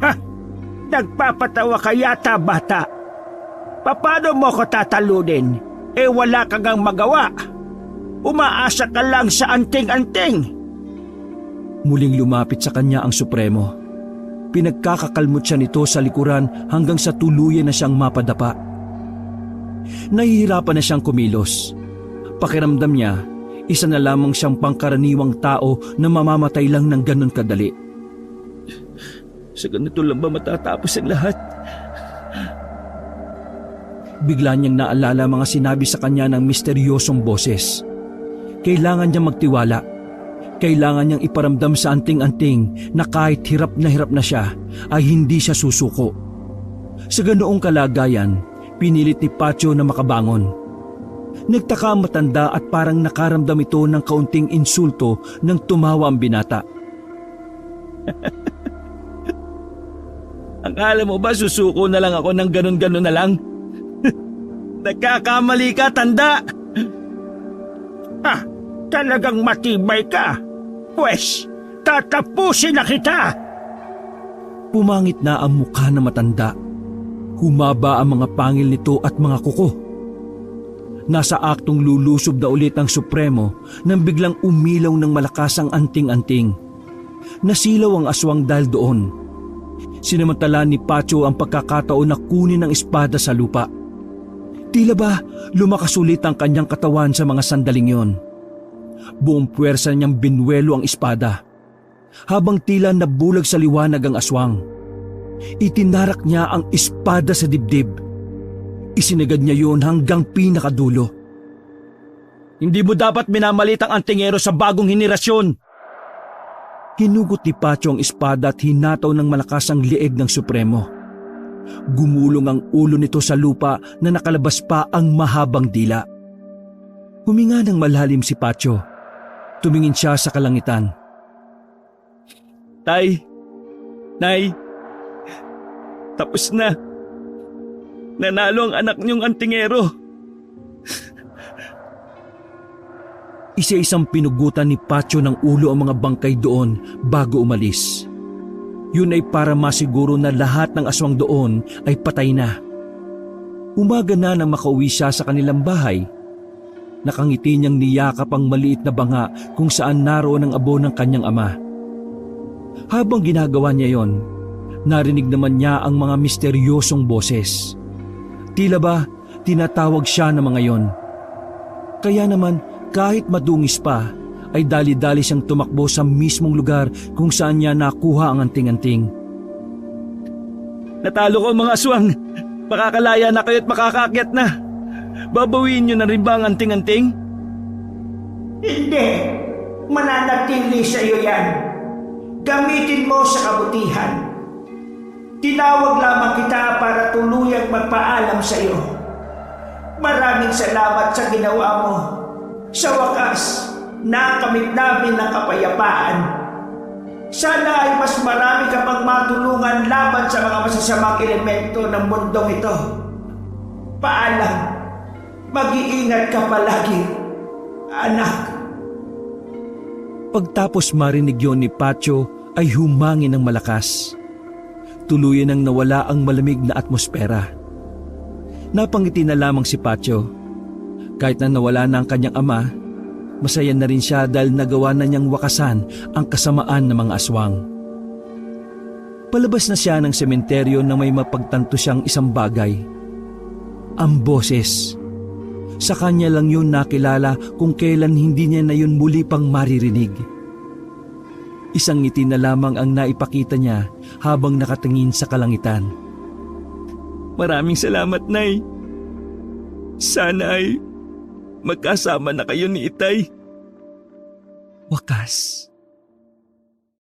Ha! Nagpapatawa ka yata, bata. Paano mo ko tatalunin? Wala kang ang magawa. Umaasa ka lang sa anting-anting.
Muling lumapit sa kanya ang Supremo. Pinagkakakalmot siya nito sa likuran hanggang sa tuluyan na siyang mapadapa. Nahihirapan na siyang kumilos. Pakiramdam niya, isa na lamang siyang pangkaraniwang tao na mamamatay lang ng ganun kadali.
Sa ganito lang ba matatapos ang lahat?
Bigla niyang naalala mga sinabi sa kanya ng misteryosong boses. Kailangan niyang magtiwala. Kailangan niyang iparamdam sa anting-anting na kahit hirap na siya ay hindi siya susuko. Sa ganoong kalagayan, pinilit ni Pacho na makabangon. Nagtaka ang matanda at parang nakaramdam ito ng kaunting insulto nang tumawa ang binata.
Akala mo ba susuko na lang ako ng ganun-ganun na lang? Nagkakamali ka, tanda!
Talagang matibay ka. Pwes, tatapusin na kita.
Pumangit na ang mukha ng matanda. Humaba ang mga pangil nito at mga kuko. Nasa aktong lulusob na ulit ang Supremo nang biglang umilaw ng malakas ang anting-anting. Nasilaw ang aswang dahil doon. Sinamantala ni Pacho ang pagkakataon na kunin ang espada sa lupa. Tila ba lumakas ulit ang kanyang katawan sa mga sandaling yon. Buong puwersa niyang binwelo ang espada. Habang tila nabulag sa liwanag ang aswang, itinarak niya ang espada sa dibdib. Isinagad niya yun hanggang pinakadulo.
Hindi mo dapat minamalit ang antingero sa bagong henerasyon.
Hinugot ni Pacho ang espada at hinataw ng malakas ang lieg ng Supremo. Gumulong ang ulo nito sa lupa na nakalabas pa ang mahabang dila. Huminga ng malalim si Pacho. Tumingin siya sa kalangitan.
Tay, Nay, tapos na. Nanalo ang anak niyong antingero.
Isa-isang pinugutan ni Pacho ng ulo ang mga bangkay doon bago umalis. Yun ay para masiguro na lahat ng aswang doon ay patay na. Umaga na nang makauwi siya sa kanilang bahay. Nakangiti niyang niyakap ang maliit na banga kung saan naroon ang abo ng kanyang ama. Habang ginagawa niya yon, narinig naman niya ang mga misteryosong boses. Tila ba tinatawag siya ng mga yon. Kaya naman kahit madungis pa, ay dali-dali siyang tumakbo sa mismong lugar kung saan niya nakuha ang anting-anting.
Natalo ko mga aswang. Makakalaya na kayo at makakaakyat na. Babawiin niyo na rin ba ang anting-anting?
Hindi. Mananatili sa iyo yan. Gamitin mo sa kabutihan. Tinawag lamang kita para tuluyang magpaalam sa iyo. Maraming salamat sa ginawa mo. Sa wakas, nakamit namin ang kapayapaan. Sana ay mas marami ka pang matulungan laban sa mga masasamang elemento ng mundong ito. Paalam. Mag-iingat ka palagi, anak.
Pagtapos marinig yon ni Pacho ay humangin ng malakas. Tuluyan nang nawala ang malamig na atmosfera. Napangiti na lamang si Pacho. Kahit na nawala na ang kanyang ama, masaya na rin siya dahil nagawa na niyang wakasan ang kasamaan ng mga aswang. Palabas na siya ng sementeryo na may mapagtanto siyang isang bagay. Ang boses. Sa kanya lang yun nakilala kung kailan hindi niya na yun muli pang maririnig. Isang ngiti na lamang ang naipakita niya habang nakatingin sa kalangitan.
Maraming salamat, Nay. Sana ay magkasama na kayo ni Itay.
Wakas,